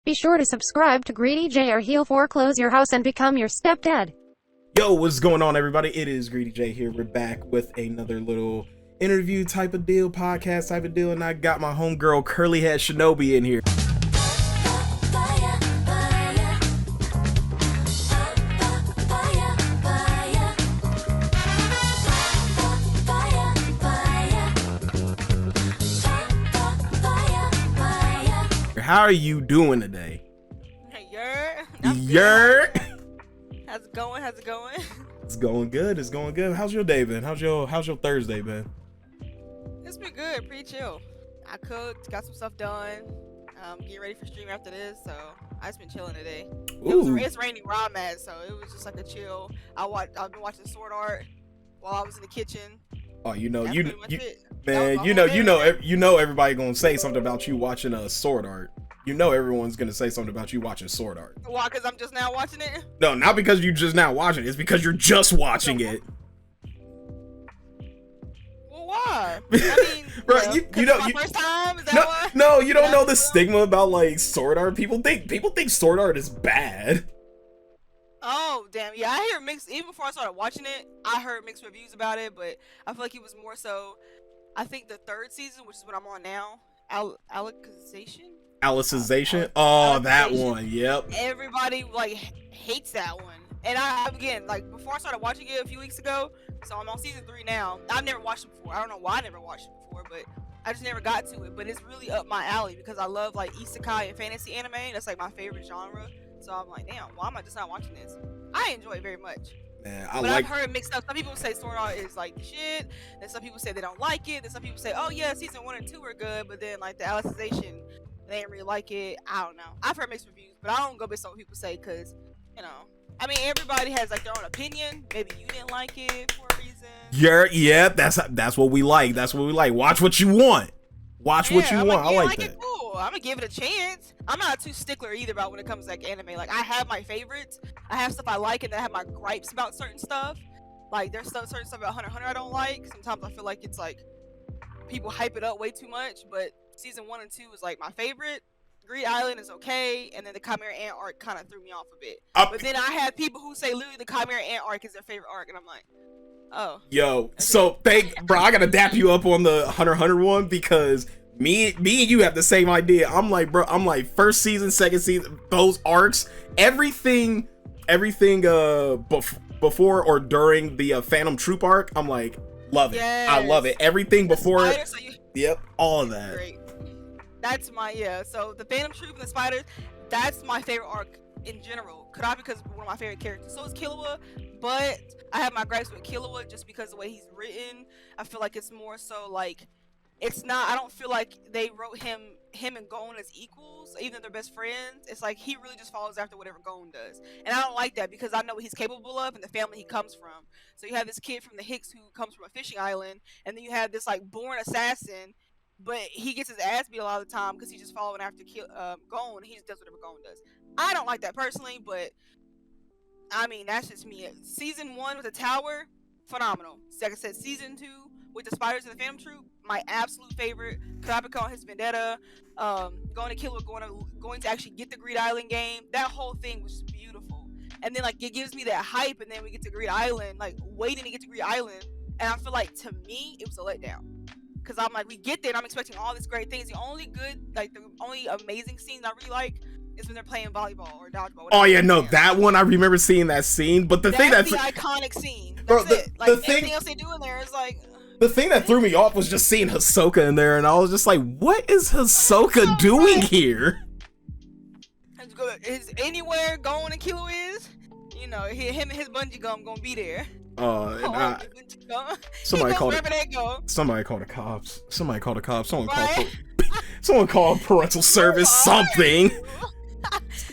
Be sure to subscribe to Greedy J or he'll foreclose your house and become your stepdad. Yo, what's going on, everybody? It is Greedy J here. We're back with another little interview type of deal, podcast type of deal, and I got my homegirl CurlyHeadShinobi in here. How are you doing today? Yer. How's it going? It's going good. How's your day been? How's your Thursday been? It's been good. Pretty chill. I cooked, got some stuff done. Getting ready for stream after this, so I just been chilling today. It's raining where I'm at, so it was just like a chill. I've been watching Sword Art while I was in the kitchen. Oh, everybody gonna say something about you watching Sword Art. You know everyone's gonna say something about you watching Sword Art. Why? Because I'm just now watching it? No, not because you just now watching it. It's because you're just watching it. Well, why? I mean, bro, first time? Is that why? No, you don't know the stigma about like Sword Art. People think Sword Art is bad. Oh, damn. Yeah, I hear mixed. Even before I started watching it, I heard mixed reviews about it, but I feel like it was more so. I think the third season, which is what I'm on now, Alicization? Oh, that one. Yep. Everybody like hates that one. And before I started watching it a few weeks ago, so I'm on season 3 now. I've never watched it before. I don't know why I never watched it before, but I just never got to it. But it's really up my alley because I love like isekai and fantasy anime. That's like my favorite genre. So I'm like, damn, why am I just not watching this? I enjoy it very much. Man, I've heard mixed up. Some people say Sword Art is like shit. Then some people say they don't like it. Then some people say, oh yeah, season 1 and 2 are good, but then like the Alicization, they didn't really like it. I don't know. I've heard mixed reviews, but I don't go based on what people say because, I mean, everybody has like their own opinion. Maybe you didn't like it for a reason. Yeah, that's what we like. That's what we like. Watch what you want. What you want. I like that. It, cool. I'm gonna give it a chance. I'm not too stickler either about when it comes to like anime. Like I have my favorites. I have stuff I like, and then I have my gripes about certain stuff. Like there's certain stuff about Hunter x Hunter I don't like. Sometimes I feel like it's like people hype it up way too much. But season 1 and 2 is like my favorite. Greed Island is okay, and then the Chimera Ant arc kind of threw me off a bit. But then I have people who say literally the Chimera Ant arc is their favorite arc, and I'm like, oh. Yo, so bro, I gotta dap you up on the Hunter x Hunter one because me and you have the same idea. I'm like first season, second season, those arcs, everything before or during the Phantom Troop arc, I'm like, love it. Yes. I love it. Everything before it. Yep, all of that. Great. That's so the Phantom Troop and the Spiders, that's my favorite arc in general. Because one of my favorite characters. So is Killua, but I have my gripes with Killua just because the way he's written. I feel like it's more so like, I don't feel like they wrote him and Gon as equals, even though they're best friends. It's like he really just follows after whatever Gon does. And I don't like that because I know what he's capable of and the family he comes from. So you have this kid from the Hicks who comes from a fishing island, and then you have this like born assassin, but he gets his ass beat a lot of the time because he's just following after Gon, and he just does whatever Gon does. I don't like that personally, but I mean, that's just me. Season 1 with the tower, phenomenal. Like I said, season 2 with the Spiders and the Phantom Troop, my absolute favorite. Kurapika on his vendetta, going to Killua, going to actually get the Greed Island game. That whole thing was just beautiful. And then like it gives me that hype, and then we get to Greed Island, like waiting to get to Greed Island, and I feel like to me it was a letdown. Because I'm like, we get there and I'm expecting all these great things. The only amazing scene I really like is when they're playing volleyball or dodgeball. Oh yeah, no, that one I remember seeing that scene. But that's the iconic scene. That's it. Like everything else they do in there is like. The thing that threw me off was just seeing Hisoka in there, and I was just like, what is Hisoka doing here? Is anywhere going to Killua is? Him and his bungee gum gonna be there. Somebody called the cops. Someone called parental service. Something.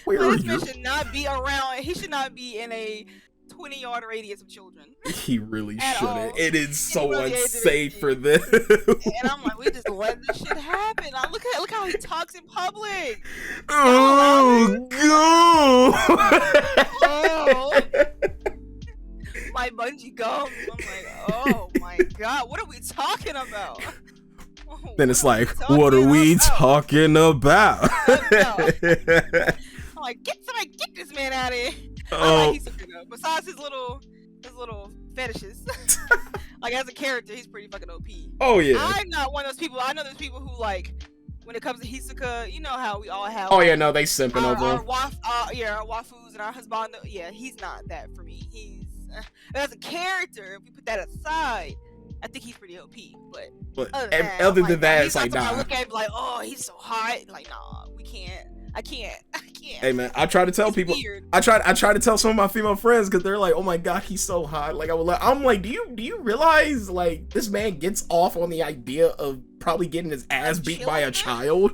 Where are you? Should not be around. He should not be in a 20-yard radius of children. He really shouldn't. It is so unsafe for them. And I'm like, we just let this shit happen. Look how he talks in public. Oh, go. My bungee gum. I'm like, oh my god, what are we talking about? Then it's like, Talking what are we about? talking about? I'm like, get this man out of here. I like Hisoka though. Besides his little fetishes. Like as a character, he's pretty fucking OP. Oh yeah. I'm not one of those people. I know there's people who like when it comes to Hisoka, you know how we all have. Oh yeah, no, they simping over our him. our wafus and our husband. Yeah, he's not that for me. He's as a character. If we put that aside, I think he's pretty OP. But other than that, it's like nah. I look at him like, oh, he's so hot. Like, nah, we can't. I can't. Hey man, I try to tell people. Weird. I try to tell some of my female friends because they're like, "Oh my god, he's so hot." Like I'm like, do you realize like this man gets off on the idea of probably getting his ass beat by a child?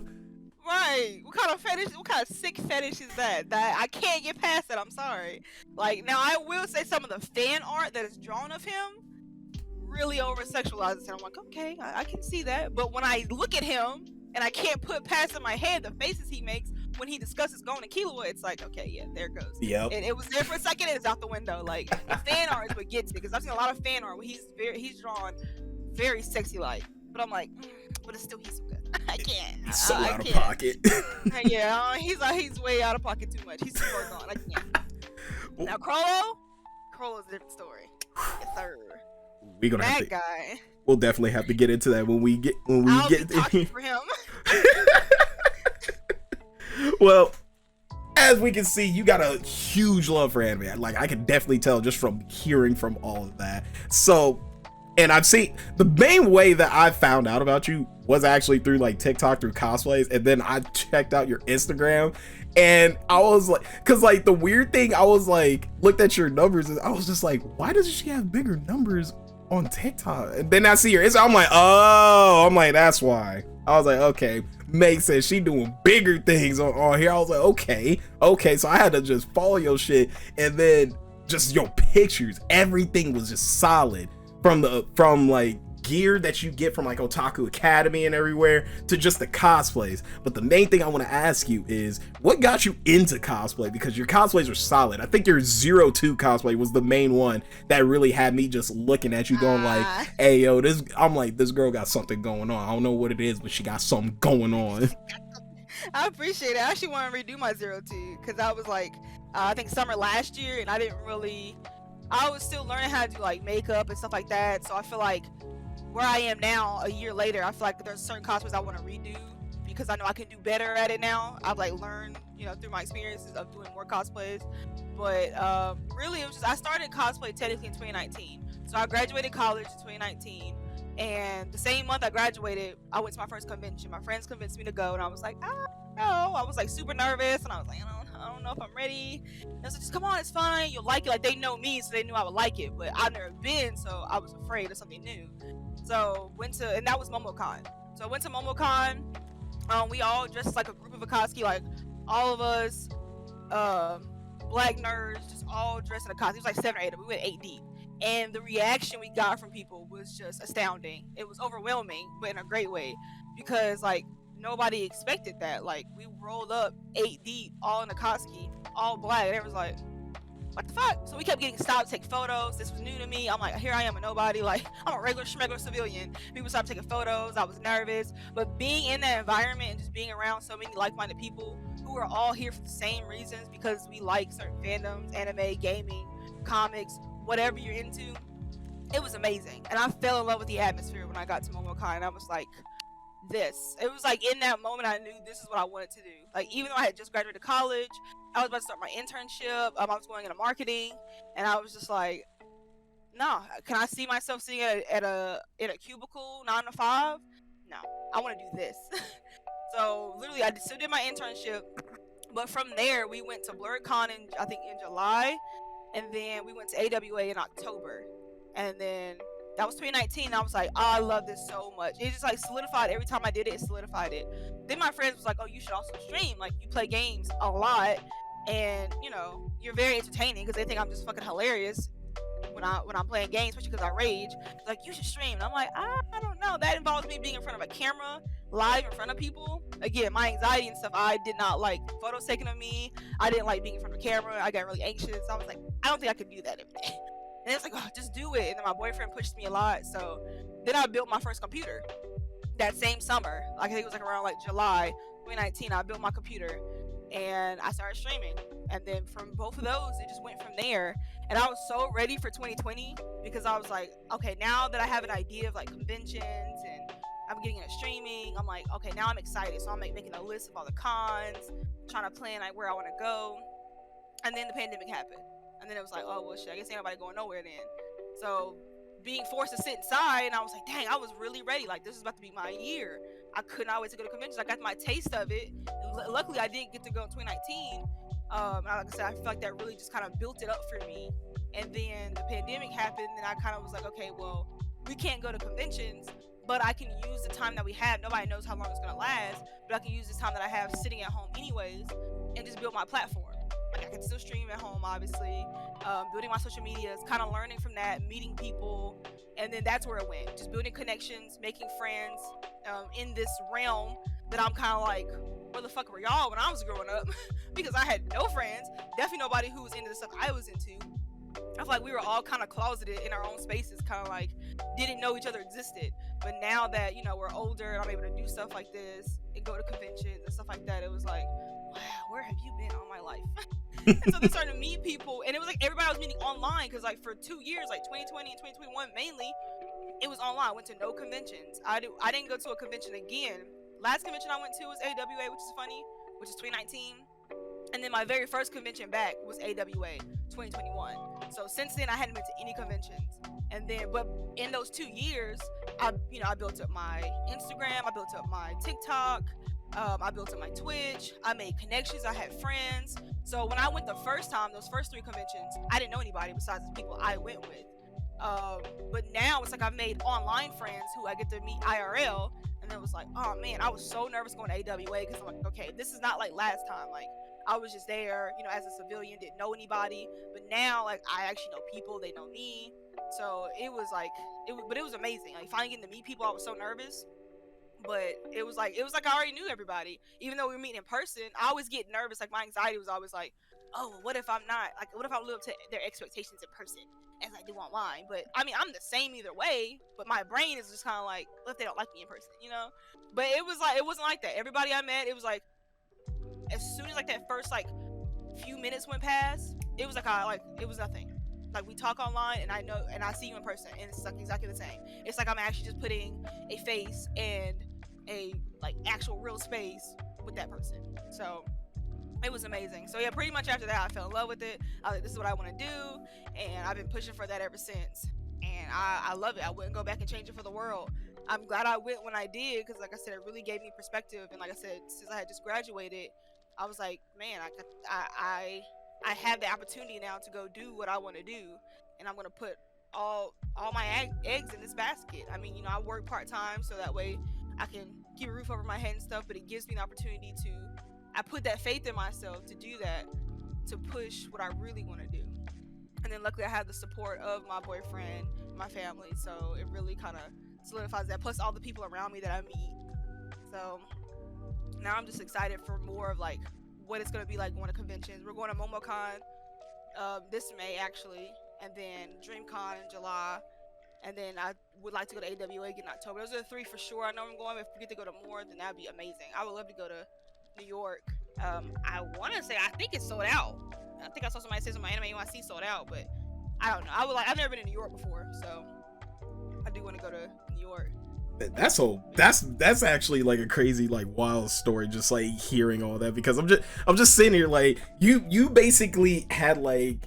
Right. What kind of fetish? What kind of sick fetish is that? That I can't get past that. I'm sorry. Like now, I will say some of the fan art that is drawn of him really over sexualizes him. I'm like, okay, I can see that. But when I look at him and I can't put past in my head the faces he makes when he discusses going to Killua, it's like, okay, yeah, there it goes. Yep. And it was there for a second, and it's out the window. Like the fan art is what gets it, because I've seen a lot of fan art where he's drawn very sexy like, but I'm like, but it's still Hisoka. I can't. He's so out of can't. pocket. Yeah, he's way out of pocket too much. He's too far gone. I can't. Now Crollo's a different story. Yes, sir. We're gonna that guy. We'll definitely have to get into that when we get talking for him. Well, as we can see, you got a huge love for anime. Like I can definitely tell just from hearing from all of that. So, and I've seen the main way that I found out about you was actually through like TikTok, through cosplays, and then I checked out your Instagram. And I was like, cause like the weird thing, I was like, looked at your numbers and I was just like, why doesn't she have bigger numbers on TikTok? And then I see her Instagram, I'm like, oh, I'm like, that's why. I was like, okay, makes sense. She doing bigger things on here. I was like, okay. So I had to just follow your shit, and then just your pictures, everything was just solid from like gear that you get from like Otaku Academy and everywhere to just the cosplays. But the main thing I want to ask you is what got you into cosplay, because your cosplays are solid. I think your 02 cosplay was the main one that really had me just looking at you going like, hey yo, I'm like, this girl got something going on. I don't know what it is, but she got something going on. I appreciate it. I actually want to redo my 02 because I was like, I think summer last year, and I was still learning how to do like makeup and stuff like that. So I feel like where I am now, a year later, I feel like there's certain cosplays I want to redo because I know I can do better at it now. I've like learned, through my experiences of doing more cosplays. But really, it was just I started cosplay technically in 2019. So I graduated college in 2019, and the same month I graduated, I went to my first convention. My friends convinced me to go, and I was like, no. I was like super nervous, and I was like, I don't know if I'm ready. And I was like, just come on, it's fine, you'll like it. Like they know me, so they knew I would like it, but I've never been, so I was afraid of something new. So and that was MomoCon. So I went to MomoCon. We all dressed like a group of Akatsuki, like all of us, black nerds, just all dressed in Akatsuki. It was like 7 or 8 of them. We went 8 deep. And the reaction we got from people was just astounding. It was overwhelming, but in a great way, because like nobody expected that. Like we rolled up 8 deep, all in Akatsuki, all black, and it was like, what the fuck? So we kept getting stopped to take photos. This was new to me. I'm like, here I am, a nobody. Like, I'm a regular schmegular civilian. People stopped taking photos. I was nervous. But being in that environment and just being around so many like-minded people who are all here for the same reasons, because we like certain fandoms, anime, gaming, comics, whatever you're into, it was amazing. And I fell in love with the atmosphere when I got to MomoCon. And I was like, it was like in that moment I knew this is what I wanted to do. Like even though I had just graduated college, I was about to start my internship, I was going into marketing, and I was just like, no, can I see myself sitting in a cubicle 9 to 5? No, I want to do this. So literally I still did my internship, but from there we went to BlurredCon in July, and then we went to AWA in October, and then that was 2019. I was like, oh, I love this so much. It just like solidified every time I did it. It solidified it. Then my friends was like, oh, you should also stream. Like you play games a lot, and you're very entertaining, because they think I'm just fucking hilarious when I'm playing games, especially because I rage. Like you should stream. And I'm like, I don't know. That involves me being in front of a camera, live in front of people. Again, my anxiety and stuff. I did not like photos taken of me. I didn't like being in front of a camera. I got really anxious. I was like, I don't think I could do that every day. And it's like, oh, just do it. And then my boyfriend pushed me a lot. So then I built my first computer. that same summer, like I think it was like around like July 2019, I built my computer and I started streaming. And then from both of those, it just went from there. And I was so ready for 2020 because I was like, okay, now that I have an idea of like conventions and I'm getting into streaming, I'm like, okay, now I'm excited. So I'm like making a list of all the cons, trying to plan like where I want to go. And then the pandemic happened. And then it was like, oh, well, shit, I guess ain't nobody going nowhere then. So being forced to sit inside, and I was like, dang, I was really ready. Like, this is about to be my year. I could not wait to go to conventions. I got my taste of it. And luckily, I did get to go in 2019. Like I said, I feel like that really just kind of built it up for me. And then the pandemic happened, and I kind of was like, okay, well, we can't go to conventions, but I can use the time that we have. Nobody knows how long it's going to last, but I can use this time that I have sitting at home anyways and just build my platform. Like, I can still stream at home, obviously, building my social medias, kind of learning from that, meeting people, and then that's where it went. Just building connections, making friends in this realm that I'm kind of like, where the fuck were y'all when I was growing up? Because I had no friends, definitely nobody who was into the stuff I was into. I feel like we were all kind of closeted in our own spaces, kind of like didn't know each other existed. But now that, you know, we're older and I'm able to do stuff like this and go to conventions and stuff like that, it was like, wow, where have you been all my life? And so they started to meet people, and it was like everybody was meeting online, because like for 2 years, like 2020 and 2021 mainly, it was online. I went to no conventions. I didn't go to a convention again. Last convention I went to was AWA, which is funny, which is 2019. And then my very first convention back was AWA 2021. So since then I hadn't been to any conventions. And then, but in those 2 years, I built up my Instagram, I built up my TikTok, I built up my Twitch, I made connections, I had friends. So when I went the first time, those first 3 conventions, I didn't know anybody besides the people I went with. But now it's like I've made online friends who I get to meet IRL. And it was like, oh man, I was so nervous going to AWA, because I'm like, okay, this is not like last time. Like, I was just there, you know, as a civilian, didn't know anybody. But now, like, I actually know people, they know me. So it was like, but it was amazing. Like, finally getting to meet people, I was so nervous. But it was like I already knew everybody. Even though we were meeting in person, I always get nervous. Like, my anxiety was always like, oh, what if I'm not, like, what if I live up to their expectations in person as I do online? But I mean, I'm the same either way, but my brain is just kind of like, what if they don't like me in person, you know? But it was like, it wasn't like that. Everybody I met, it was like, as soon as like that first like few minutes went past, it was like it was nothing. Like, we talk online and I know, and I see you in person, and it's like exactly the same. It's like I'm actually just putting a face and a like actual real space with that person. So it was amazing. So yeah, pretty much after that, I fell in love with it. I was like, this is what I want to do, and I've been pushing for that ever since. And I love it. I wouldn't go back and change it for the world. I'm glad I went when I did, because like I said, it really gave me perspective. And like I said, since I had just graduated, I was like, man, I have the opportunity now to go do what I want to do, and I'm gonna put all my eggs in this basket. I mean, you know, I work part-time, so that way I can keep a roof over my head and stuff, but it gives me an opportunity to, I put that faith in myself to do that, to push what I really want to do. And then luckily I have the support of my boyfriend, my family, so it really kind of solidifies that, plus all the people around me that I meet. So now I'm just excited for more of like what it's going to be like going to conventions. We're going to MomoCon this May actually, and then DreamCon in July, and then I would like to go to AWA again in October. Those are the 3 for sure. I know I'm going. If we get to go to more, then that'd be amazing. I would love to go to New York. I want to say, I think it's sold out. I think I saw somebody say on my Anime NYC sold out, but I don't know. I've never been to New York before, so I do want to go to New York. That's actually like a crazy, like, wild story, just like hearing all that, because I'm just sitting here like, you basically had like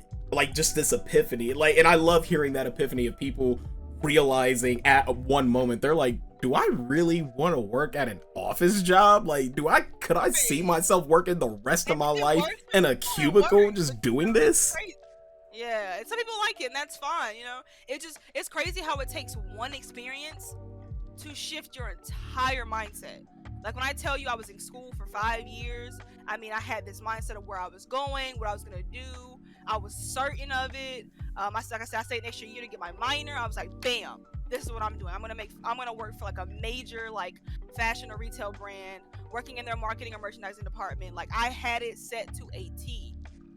just this epiphany, like, and I love hearing that epiphany of people realizing at one moment they're like, do I really want to work at an office job? Like, could I see myself working the rest of my life in a cubicle just doing this? Yeah, and some people like it, and that's fine, you know. It's crazy how it takes one experience to shift your entire mindset. Like, when I tell you I was in school for 5 years, I mean, I had this mindset of where I was going, what I was gonna do. I was certain of it. Like I said, I stayed an extra year to get my minor. I was like, bam, this is what I'm doing. I'm gonna work for like a major like fashion or retail brand, working in their marketing or merchandising department. Like, I had it set to a T.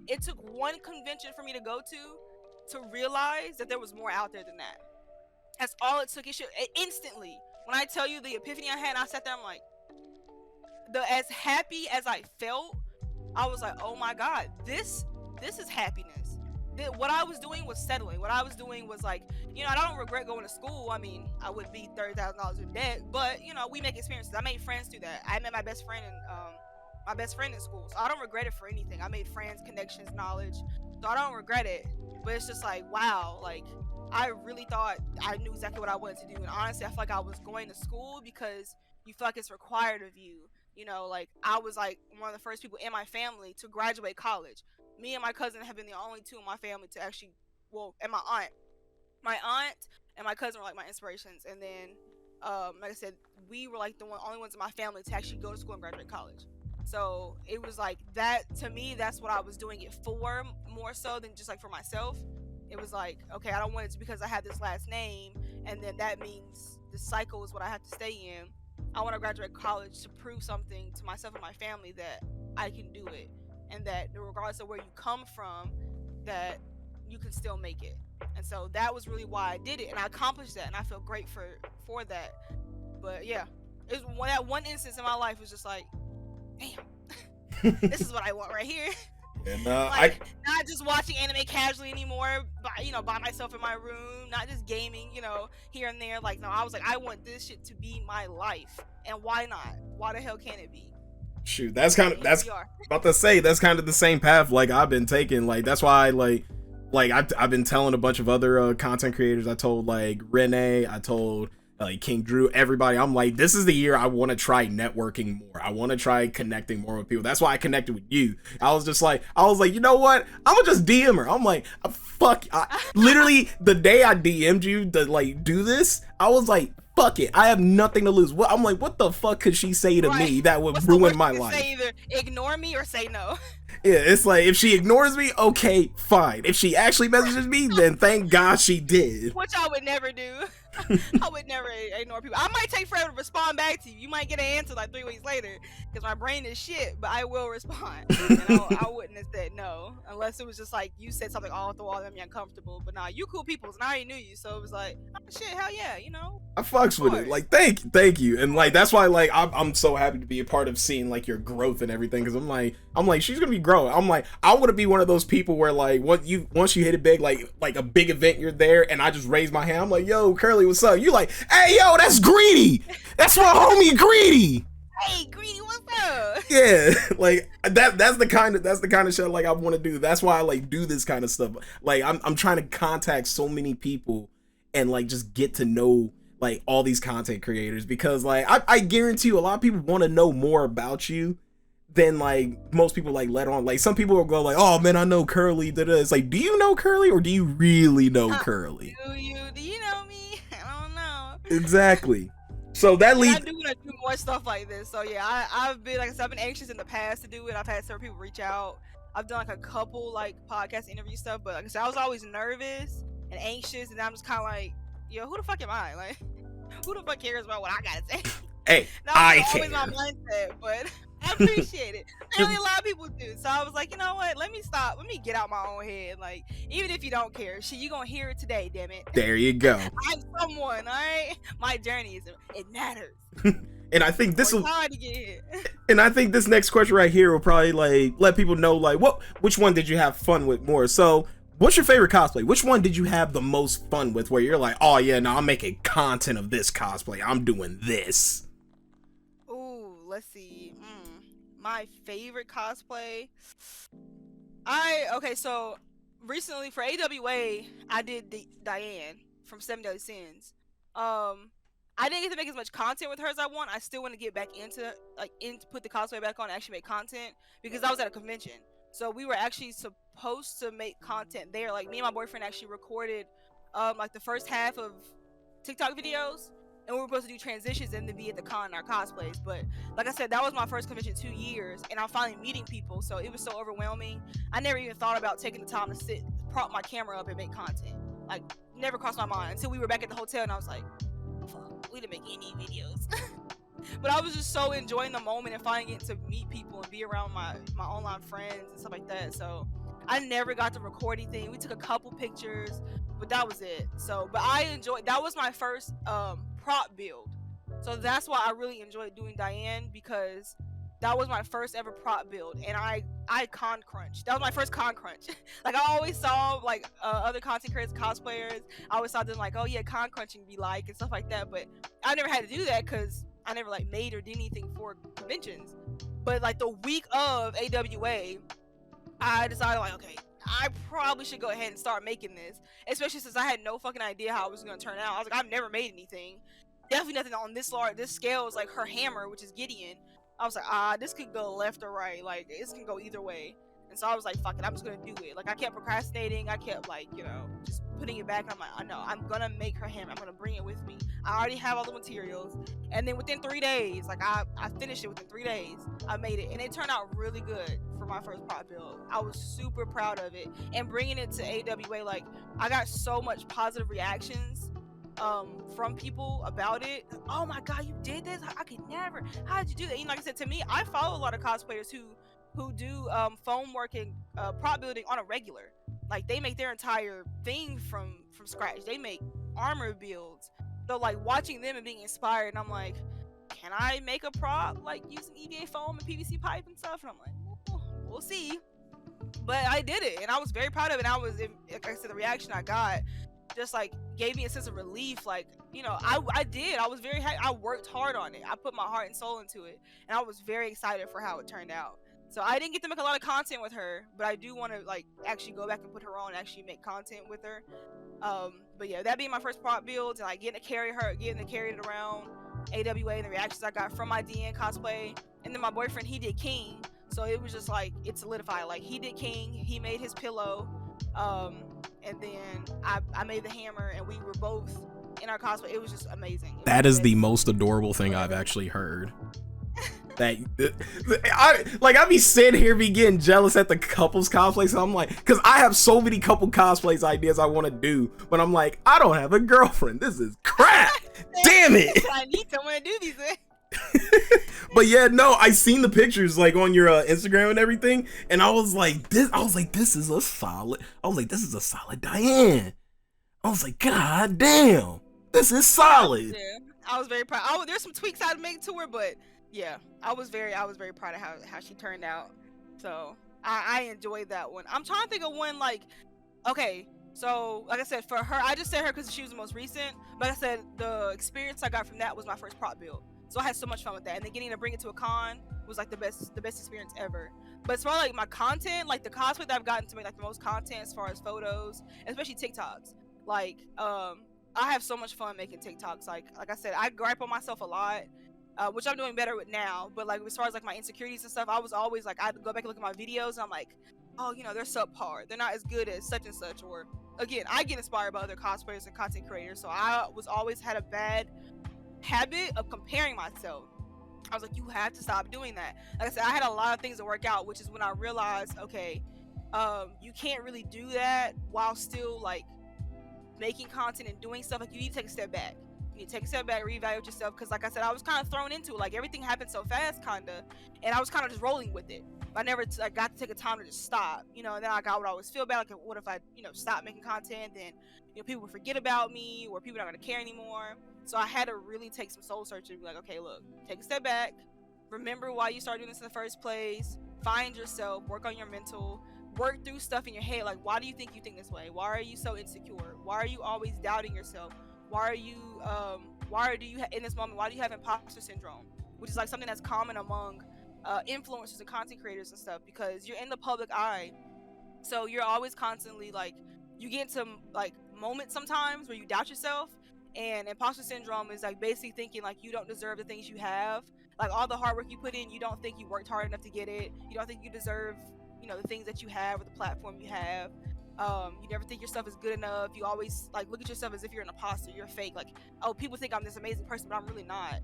It took one convention for me to go to realize that there was more out there than that. That's all it took. It instantly, when I tell you the epiphany I had, and I sat there, I'm like, as happy as I felt, I was like, oh my god, this is happiness. What I was doing was settling. What I was doing was like, you know, I don't regret going to school. I mean, I would be $30,000 in debt, but you know, we make experiences. I made friends through that. I met my best friend in school, so I don't regret it for anything. I made friends, connections, knowledge, so I don't regret it. But it's just like, wow, like I really thought I knew exactly what I wanted to do, and honestly, I feel like I was going to school because you feel like it's required of you. You know, like I was like one of the first people in my family to graduate college. Me and my cousin have been the only two in my family to actually, well, and my aunt and my cousin were like my inspirations. And then, like I said, we were like the only ones in my family to actually go to school and graduate college. So it was like that, to me, that's what I was doing it for, more so than just like for myself. It was like, okay, I don't want it to because I have this last name, and then that means the cycle is what I have to stay in. I want to graduate college to prove something to myself and my family that I can do it, and that regardless of where you come from, that you can still make it. And so that was really why I did it, and I accomplished that, and I feel great for that. But yeah, it's that one instance in my life was just like, damn, this is what I want right here. And like, not just watching anime casually anymore, by myself in my room, not just gaming, here and there. Like, no, I was like, I want this shit to be my life, and why not? Why the hell can't it be? Shoot, that's about to say, that's kind of the same path like I've been taking. Like, that's why I've been telling a bunch of other content creators. I told like Renee, I told like King Drew, everybody. I'm like, this is the year I want to try networking more. I want to try connecting more with people. That's why I connected with you. I was like, you know what? I'm gonna just DM her. I'm like, fuck. Literally the day I DM'd you to like do this, I was like, fuck it. I have nothing to lose. I'm like, what the fuck could she say to me that would ruin my life? Say either ignore me or say no. Yeah, it's like, if she ignores me, okay, fine. If she actually messages me, then thank God she did. Which I would never do. I would never ignore people. I might take forever to respond back to you. You might get an answer like 3 weeks later because my brain is shit, but I will respond. And I wouldn't have said no unless it was just like you said something off the wall that made me uncomfortable. But nah, you cool people, and I already knew you, so it was like, oh shit, hell yeah, I fucks with it. Like, thank you, and like that's why like I'm so happy to be a part of seeing like your growth and everything, because I'm like she's gonna be growing. I'm like, I want to be one of those people where like once you hit it big, like a big event, you're there, and I just raise my hand. I'm like, yo, Curly, what's up? You like, hey, yo, that's Greedy. That's my homie Greedy. Hey, Greedy, what's up? Yeah, like that's the kind of shit like I want to do. That's why I like do this kind of stuff. Like I'm trying to contact so many people and like just get to know like all these content creators, because like I guarantee you a lot of people want to know more about you than like most people like let on. Like some people will go like, oh man, I know Curly. It's like, do you know Curly or do you really know Curly? Do you know me? I don't know. Exactly. So that leads. I do want to do more stuff like this. So yeah, I've been I've been anxious in the past to do it. I've had several people reach out. I've done like a couple like podcast interview stuff, but like I said, I was always nervous and anxious, and I'm just kind of like, yo, who the fuck am I? Like, who the fuck cares about what I gotta say? Hey, I care. That was always my mindset, but I appreciate it. Apparently a lot of people do. So I was like, you know what? Let me stop. Let me get out my own head. Like, even if you don't care, shit, you gonna hear it today, damn it. There you go. I'm someone, alright? My journey it matters. And I think this will. Hard to get here. And I think this next question right here will probably like let people know like which one did you have fun with more. So what's your favorite cosplay? Which one did you have the most fun with, where you're like, oh yeah, no, I'm making content of this cosplay, I'm doing this? Ooh, let's see. My favorite cosplay. So recently for AWA, I did Diane from 7 Deadly Sins. I didn't get to make as much content with her as I want. I still want to get back into put the cosplay back on and actually make content, because I was at a convention. So we were actually supposed to make content there. Like, me and my boyfriend actually recorded like the first half of TikTok videos, and we were supposed to do transitions and then be at the con in our cosplays. But like I said, that was my first convention in 2 years, and I'm finally meeting people, so it was so overwhelming. I never even thought about taking the time to prop my camera up and make content. Like, never crossed my mind until we were back at the hotel, and I was like, fuck, we didn't make any videos. But I was just so enjoying the moment and finally getting to meet people and be around my online friends and stuff like that. So I never got to record anything. We took a couple pictures, but that was it. So, but I enjoyed, that was my first prop build. So that's why I really enjoyed doing Diane, because that was my first ever prop build, and I con crunched. That was my first con crunch. Like, I always saw like other content creators, cosplayers. I always saw them like, oh yeah, con crunching be like and stuff like that. But I never had to do that because I never like made or did anything for conventions. But like the week of AWA, I decided like, okay, I probably should go ahead and start making this, especially since I had no fucking idea how it was gonna turn out. I was like, I've never made anything. Definitely nothing on this scale is like her hammer, which is Gideon. I was like, this could go left or right. Like, this can go either way. And so I was like, fuck it, I'm just gonna do it. Like, I kept procrastinating. I kept like, just putting it back. I'm like, I know, I'm gonna make her hammer. I'm gonna bring it with me. I already have all the materials. And then within 3 days, like I finished it within 3 days. I made it, and it turned out really good for my first prop build. I was super proud of it. And bringing it to AWA, like, I got so much positive reactions from people about it. Oh my god, you did this? I could never. How did you do that? Like I said, to me, I follow a lot of cosplayers who do foam work and prop building on a regular. Like, they make their entire thing from scratch. They make armor builds. So like, watching them and being inspired, and I'm like, can I make a prop like using EVA foam and PVC pipe and stuff? And I'm like, we'll see. But I did it, and I was very proud of it. And like I said, the reaction I got just like gave me a sense of relief. Like, I did. I was very happy. I worked hard on it. I put my heart and soul into it, and I was very excited for how it turned out. So I didn't get to make a lot of content with her, but I do want to like actually go back and put her on and actually make content with her. But yeah, that being my first prop build, and like getting to carry it around AWA, and the reactions I got from my DN cosplay, and then my boyfriend, he did King, so it was just like, it solidified. Like, he did King, he made his pillow, and then I made the hammer, and we were both in our cosplay. It was just amazing. That is the most adorable thing I've actually heard. That I be sitting here be getting jealous at the couples cosplay, so I'm like, because I have so many couple cosplays ideas I want to do, but I'm like, I don't have a girlfriend. This is crap. Damn it. I need someone to do these things. But yeah, no, I seen the pictures like on your Instagram and everything, and I was like, this is a solid Diane. I was like, god damn, this is solid. Yeah, I was very proud. There's some tweaks I'd make to her, but yeah, I was very proud of how she turned out. So I enjoyed that one. I'm trying to think of one, like, okay, so like I said, for her, I just said her because she was the most recent, but like I said, the experience I got from that was my first prop build. So I had so much fun with that, and then getting to bring it to a con was like the best experience ever. But as far as like my content, like the cosplay that I've gotten to make like the most content as far as photos, especially TikToks, like I have so much fun making TikToks. Like I said, I gripe on myself a lot, which I'm doing better with now. But like, as far as like my insecurities and stuff, I was always like, I'd go back and look at my videos, and I'm like, oh, they're subpar. They're not as good as such and such. Or again, I get inspired by other cosplayers and content creators, so I was always had a bad habit of comparing myself. I was like, you have to stop doing that. Like I said, I had a lot of things to work out, which is when I realized, okay, you can't really do that while still like making content and doing stuff. Like, you need to take a step back. You need to take a step back, reevaluate yourself, because like I said, I was kind of thrown into it. Like, everything happened so fast, kinda, and I was kind of just rolling with it. I never got to take a time to just stop, and then I got what I always feel bad, like, what if I stop making content, then people will forget about me, or people are not going to care anymore. So I had to really take some soul searching and be like, okay, look, take a step back, remember why you started doing this in the first place, find yourself, work on your mental, work through stuff in your head. Like, why do you think this way? Why are you so insecure? Why are you always doubting yourself? Why do you in this moment, why do you have imposter syndrome, which is like something that's common among influencers and content creators and stuff, because you're in the public eye, so you're always constantly like, you get into like moments sometimes where you doubt yourself, and imposter syndrome is like basically thinking like you don't deserve the things you have, like all the hard work you put in, you don't think you worked hard enough to get it, you don't think you deserve the things that you have or the platform you have. You never think your stuff is good enough. You always like look at yourself as if you're an imposter, you're fake, like, oh, people think I'm this amazing person, but I'm really not.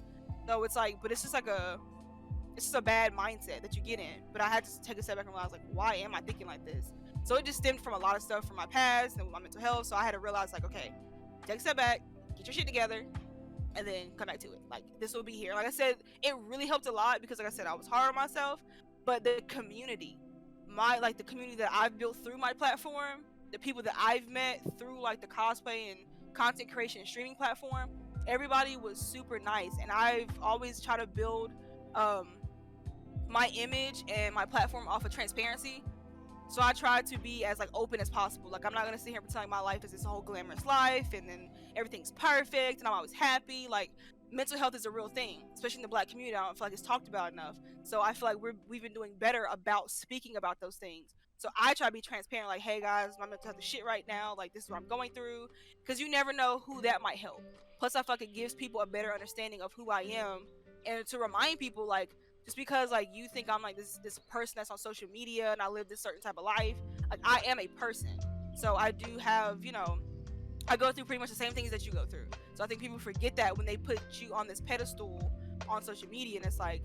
So it's like, but it's just a bad mindset that you get in. But I had to take a step back and realize, like, why am I thinking like this? So it just stemmed from a lot of stuff from my past and my mental health. So I had to realize, like, okay, take a step back, get your shit together, and then come back to it. Like, this will be here. Like I said, it really helped a lot because, like I said, I was hard on myself, but the community, the community that I've built through my platform, the people that I've met through like the cosplay and content creation and streaming platform, everybody was super nice, and I've always tried to build my image and my platform off of transparency. So I try to be as like open as possible. Like I'm not gonna sit here and pretend like my life is this whole glamorous life and then everything's perfect and I'm always happy. Like mental health is a real thing, especially in the Black community. I don't feel like it's talked about enough. So I feel like we've been doing better about speaking about those things. So I try to be transparent, like, hey guys, my mental health is shit right now. Like this is what I'm going through, because you never know who that might help. Plus, I feel like it gives people a better understanding of who I am, and to remind people like, just because like you think I'm like this person that's on social media and I live this certain type of life, like I am a person. So I do have, I go through pretty much the same things that you go through. So I think people forget that when they put you on this pedestal on social media, and it's like,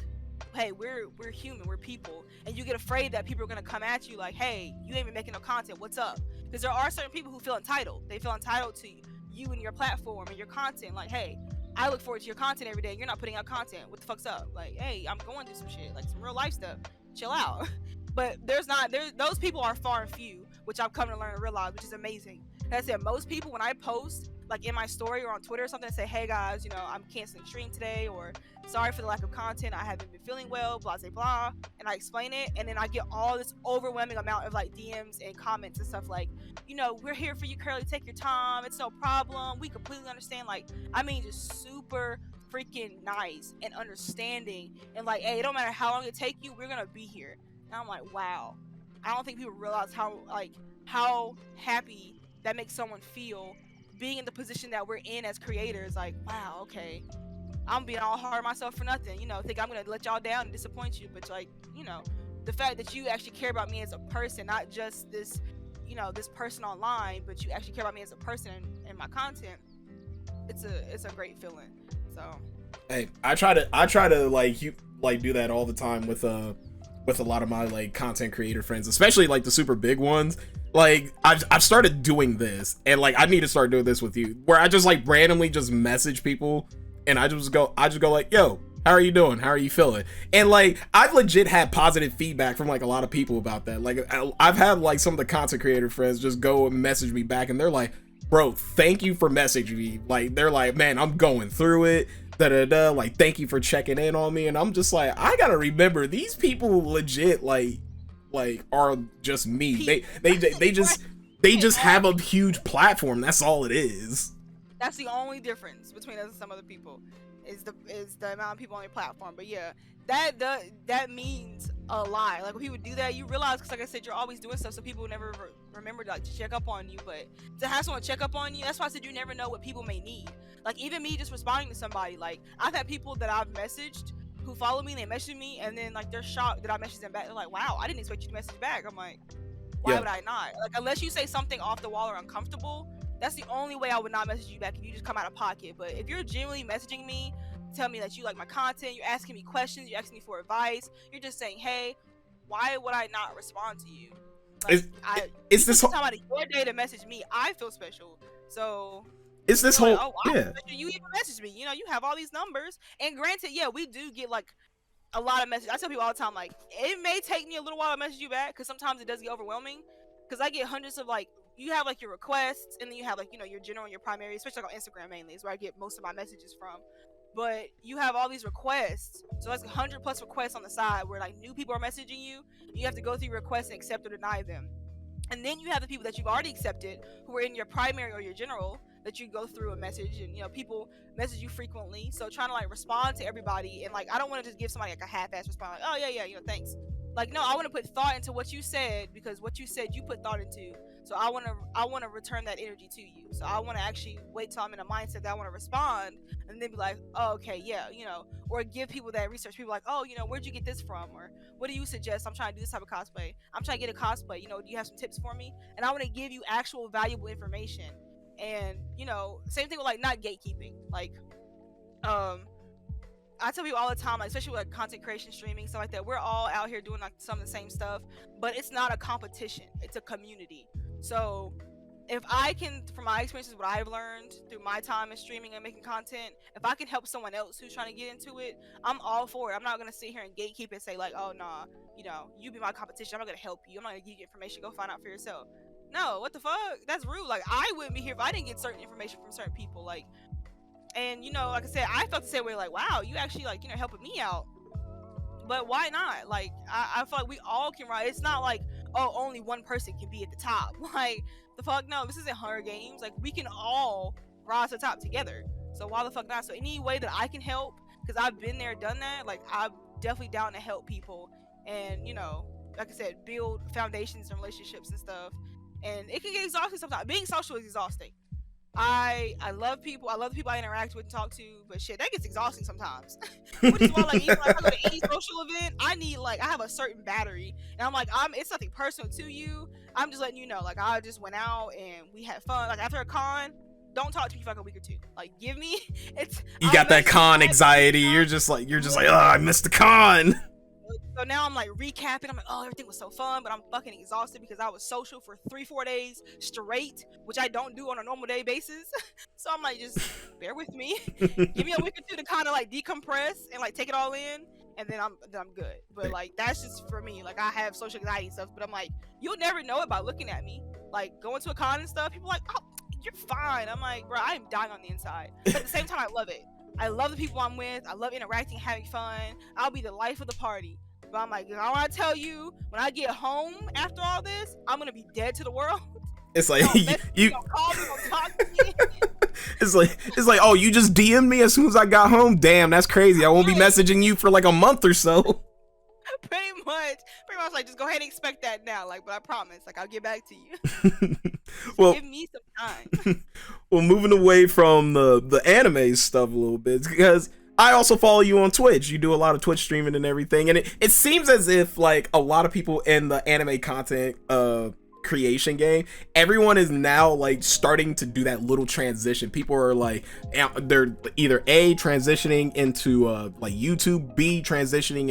hey, we're human, we're people, and you get afraid that people are gonna come at you like, hey, you ain't even making no content, what's up? Because there are certain people who feel entitled. They feel entitled to you and your platform and your content. Like, hey, I look forward to your content every day, and you're not putting out content. What the fuck's up? Like, hey, I'm going through some shit, like some real life stuff. Chill out. But those people are far and few, which I've come to learn and realize, which is amazing. Like I said, most people, when I post like in my story or on Twitter or something, say, hey guys, I'm canceling stream today, or sorry for the lack of content, I haven't been feeling well, blah blah blah, and I explain it, and then I get all this overwhelming amount of like DMs and comments and stuff like, we're here for you, Curly, take your time, it's no problem, we completely understand. Like, I mean, just super freaking nice and understanding, and like, hey, it don't matter how long it take you, we're gonna be here. And I'm like, wow, I don't think people realize how happy that makes someone feel, being in the position that we're in as creators. Like, wow, okay, I'm being all hard on myself for nothing, think I'm gonna let y'all down and disappoint you, but like, the fact that you actually care about me as a person, not just this, this person online, but you actually care about me as a person and my content, it's a great feeling. So hey, I try to like do that all the time with a lot of my like content creator friends, especially like the super big ones. Like I've started doing this, and like I need to start doing this with you, where I just like randomly just message people, and I just go like, yo, how are you doing? How are you feeling? And like I've legit had positive feedback from like a lot of people about that. Like I've had like some of the content creator friends just go and message me back, and they're like, bro, thank you for messaging me. Like they're like, man, I'm going through it. Like, thank you for checking in on me. And I'm just like, I gotta remember, these people legit like are just me. They just have a huge platform. That's all it is. That's the only difference between us and some other people, is the amount of people on your platform. But yeah, that means a lot. Like when people do that, you realize, because like I said, you're always doing stuff, so people will never remember to like check up on you. But to have someone check up on you, that's why I said you never know what people may need. Like even me just responding to somebody, like I've had people that I've messaged who follow me, and they message me, and then like they're shocked that I messaged them back. They're like, wow, I didn't expect you to message back. I'm like, why would I not? Like unless you say something off the wall or uncomfortable, that's the only way I would not message you back, if you just come out of pocket. But if you're genuinely messaging me, tell me that you like my content, you're asking me questions, you're asking me for advice, you're just saying, hey, why would I not respond to you? Like, it's this whole time out of your day to message me, I feel special. So it's this whole, like, oh, wow, you even message me, you have all these numbers. And granted, yeah, we do get like a lot of messages. I tell people all the time, like, it may take me a little while to message you back, because sometimes it does get overwhelming, because I get hundreds of like, you have like your requests, and then you have like, your general and your primary, especially like on Instagram mainly is where I get most of my messages from. But you have all these requests, so that's 100+ requests on the side where like new people are messaging you. You have to go through your requests and accept or deny them. And then you have the people that you've already accepted, who are in your primary or your general, that you go through a message, and people message you frequently. So trying to like respond to everybody, and like I don't want to just give somebody like a half-ass response, like, oh yeah, thanks. Like, no, I want to put thought into what you said, because what you said you put thought into. So I want to return that energy to you. So I want to actually wait till I'm in a mindset that I want to respond, and then be like, oh, okay, yeah, or give people that research. People like, oh, where'd you get this from? Or what do you suggest? I'm trying to do this type of cosplay. I'm trying to get a cosplay. Do you have some tips for me? And I want to give you actual valuable information. And, same thing with like not gatekeeping. Like, I tell people all the time, like, especially with like content creation, streaming, stuff like that, we're all out here doing like some of the same stuff, but it's not a competition, it's a community. So if I can, from my experiences, what I've learned through my time in streaming and making content, if I can help someone else who's trying to get into it, I'm all for it. I'm not going to sit here and gatekeep and say like, oh nah, you be my competition, I'm not going to help you, I'm not going to give you information, go find out for yourself. No, what the fuck, that's rude. Like, I wouldn't be here if I didn't get certain information from certain people. Like, And you know, like I said, I felt the same way. Like, wow, you actually like, you know, helping me out. But why not? Like, I feel like we all can rise. It's not like, oh, only one person can be at the top. Like, the fuck no, this isn't Hunger Games. Like, we can all rise to the top together. So why the fuck not? So any way that I can help, because I've been there, done that. Like, I'm definitely down to help people, and you know, like I said, build foundations and relationships and stuff. And it can get exhausting sometimes. Being social is exhausting. I love people. I love the people I interact with and talk to, but shit, that gets exhausting sometimes. Which is why, like, even like, if I go to any social event, I need like, I have a certain battery, and I'm like, it's nothing personal to you. I'm just letting you know, like, I just went out and we had fun. Like, after a con, don't talk to me for like a week or two. Like, give me it's. You got that con anxiety. You're just like, oh, I missed the con. So now I'm like recapping. I'm like, oh, everything was so fun, but I'm fucking exhausted because I was social for 3-4 days straight, which I don't do on a normal day basis. So I'm like, just bear with me. Give me a week or two to kind of like decompress and like take it all in, and then I'm good. But like, that's just for me. Like, I have social anxiety and stuff, but I'm like, you'll never know it by looking at me. Like, going to a con and stuff, people are like, oh, you're fine. I'm like, bro, I'm dying on the inside. But at the same time, I love it. I love the people I'm with. I love interacting, having fun. I'll be the life of the party. But I'm like, I want to tell you, when I get home after all this, I'm gonna be dead to the world. It's like you don't call me, don't talk to me. it's like, oh, you just DM'd me as soon as I got home. Damn, that's crazy. I won't be messaging you for like a month or so. Pretty much, like, just go ahead and expect that now. Like, but I promise, like, I'll get back to you. Well, give me some time. Well, moving away from the anime stuff a little bit, because I also follow you on Twitch. You do a lot of Twitch streaming and everything, and it seems as if like a lot of people in the anime content creation game, everyone is now like starting to do that little transition. People are like, they're either A, transitioning into like YouTube, B, transitioning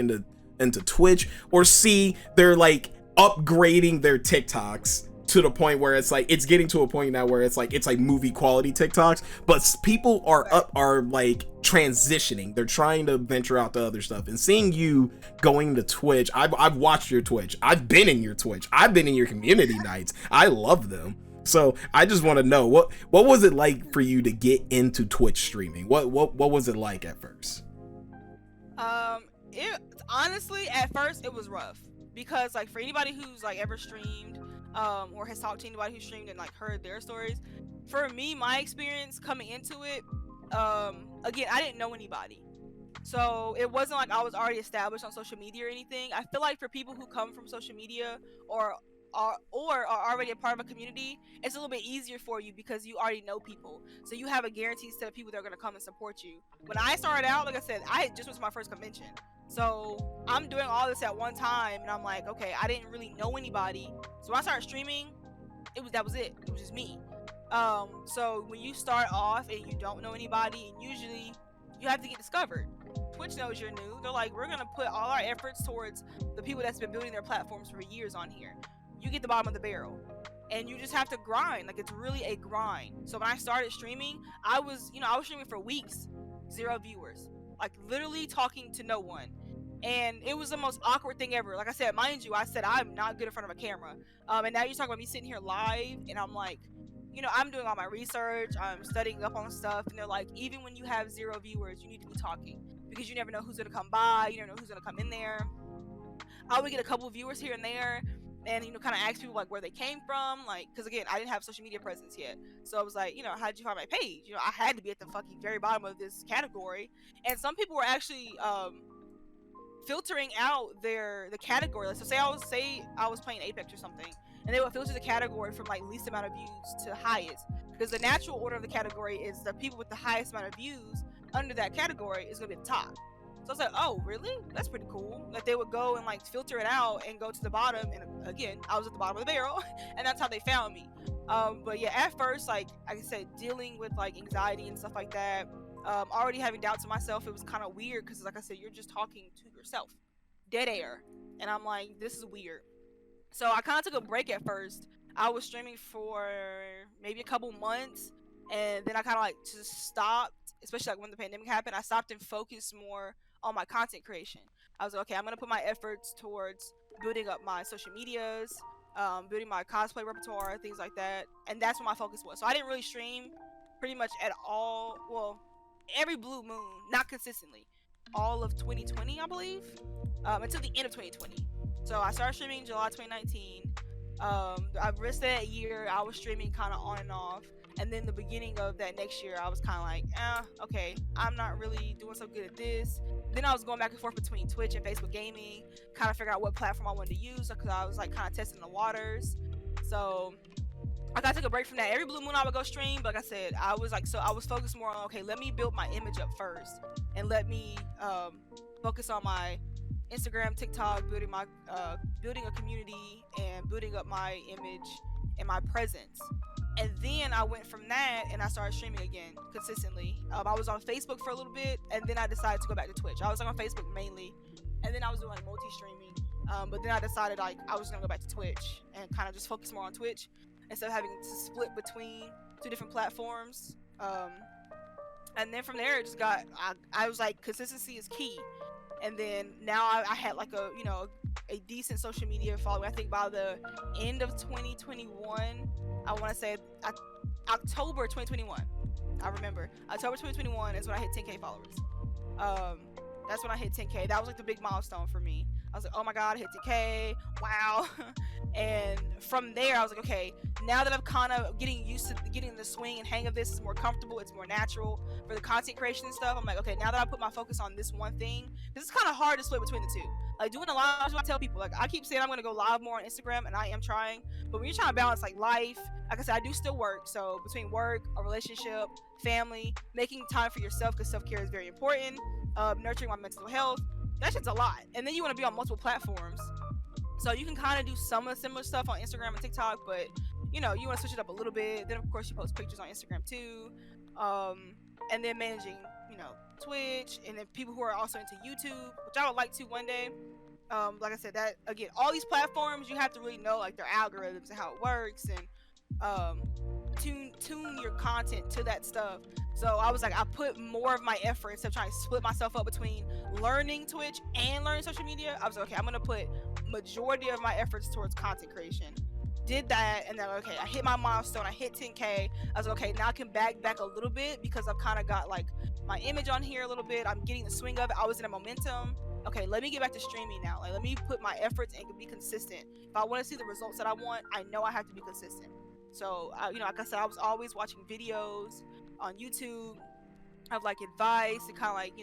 into Twitch, or C, they're like upgrading their TikToks to the point where it's like, it's getting to a point now where it's like movie quality TikToks, but people are like transitioning. They're trying to venture out to other stuff. And seeing you going to Twitch, I've watched your Twitch. I've been in your Twitch. I've been in your community nights. I love them. So I just want to know, what was it like for you to get into Twitch streaming? What was it like at first? It honestly, at first it was rough, because like, for anybody who's like ever streamed or has talked to anybody who streamed and like heard their stories, for me, my experience coming into it, again, I didn't know anybody, so it wasn't like I was already established on social media or anything. I feel like for people who come from social media or are already a part of a community, it's a little bit easier for you because you already know people, so you have a guaranteed set of people that are going to come and support you. When I started out, like I said, I just went to my first convention, so I'm doing all this at one time, and I'm like, okay, I didn't really know anybody. So when I started streaming, that was it. It was just me. So when you start off and you don't know anybody, and usually you have to get discovered. Twitch knows you're new. They're like, we're gonna put all our efforts towards the people that's been building their platforms for years on here. You get the bottom of the barrel, and you just have to grind. Like, it's really a grind. So when I started streaming, I was streaming for weeks, 0 viewers, like literally talking to no one. And it was the most awkward thing ever. Like I said, mind you, I said I'm not good in front of a camera. And now you're talking about me sitting here live, and I'm like, I'm doing all my research, I'm studying up on stuff, and they're like, even when you have 0 viewers, you need to be talking, because you never know who's gonna come by, you never know who's gonna come in there. I would get a couple of viewers here and there, and kind of ask people like where they came from, like, because again, I didn't have social media presence yet, so I was like, how did you find my page? I had to be at the fucking very bottom of this category. And some people were actually filtering out the category. Like, so say I was playing Apex or something, and they would filter the category from like least amount of views to highest, because the natural order of the category is the people with the highest amount of views under that category is gonna be at the top. So I was like, oh, really? That's pretty cool. Like, they would go and like filter it out and go to the bottom, and again, I was at the bottom of the barrel, and that's how they found me. But yeah, at first, like I said, dealing with like anxiety and stuff like that, already having doubts in myself, it was kind of weird, because like I said, you're just talking to yourself, dead air, and I'm like, this is weird. So I kind of took a break at first. I was streaming for maybe a couple months, and then I kind of like just stopped, especially like when the pandemic happened. I stopped and focused more on my content creation. I was like, okay, I'm gonna put my efforts towards building up my social medias, building my cosplay repertoire, things like that, and that's what my focus was. So I didn't really stream pretty much at all. Well, every blue moon, not consistently, all of 2020, I believe, until the end of 2020. So I started streaming July 2019. I risked that year. I was streaming kind of on and off. And then the beginning of that next year, I was kind of like, okay, I'm not really doing so good at this. Then I was going back and forth between Twitch and Facebook Gaming, kind of figure out what platform I wanted to use because I was like kind of testing the waters. So I got to take a break from that. Every blue moon I would go stream, but like I said, I was focused more on, okay, let me build my image up first, and let me focus on my Instagram, TikTok, building a community and building up my image and my presence. And then I went from that and I started streaming again consistently. I was on Facebook for a little bit, and then I decided to go back to Twitch. I was like on Facebook mainly, and then I was doing like multi-streaming. But then I decided like I was gonna go back to Twitch and kind of just focus more on Twitch instead of having to split between 2 different platforms. And then from there, it just got, I was like, consistency is key. And then now I had like a decent social media following. I think by the end of 2021, I want to say October 2021. I remember October 2021 is when I hit 10K followers. That's when I hit 10K. That was like the big milestone for me. I was like, oh my god, I hit 10K, wow. And from there I was like, okay, now that I'm kind of getting used to getting the swing and hang of this, it's more comfortable, it's more natural for the content creation and stuff. I'm like, okay, now that I put my focus on this one thing, because it's kind of hard to split between the two. Like doing a live, I tell people, like I keep saying I'm going to go live more on Instagram, and I am trying, but when you're trying to balance like life, like I said, I do still work, so between work, a relationship, family, making time for yourself, because self-care is very important, nurturing my mental health, that shit's a lot. And then you want to be on multiple platforms, so you can kind of do some of the similar stuff on Instagram and TikTok, but you want to switch it up a little bit. Then of course you post pictures on Instagram too, and then managing Twitch, and then people who are also into YouTube, which I would like to one day. Like I said, that again, all these platforms, you have to really know like their algorithms and how it works, and tune your content to that stuff. So I was like, I put more of my effort instead of trying to split myself up between learning Twitch and learning social media. I was like, okay, I'm gonna put majority of my efforts towards content creation. Did that, and then okay, I hit my milestone, I hit 10K. I was like, okay, now I can back a little bit because I've kind of got like my image on here a little bit. I'm getting the swing of it. I was in a momentum. Okay, let me get back to streaming now. Like, let me put my efforts and be consistent. If I want to see the results that I want, I know I have to be consistent. So, like I said, I was always watching videos on YouTube of like advice and kind of like,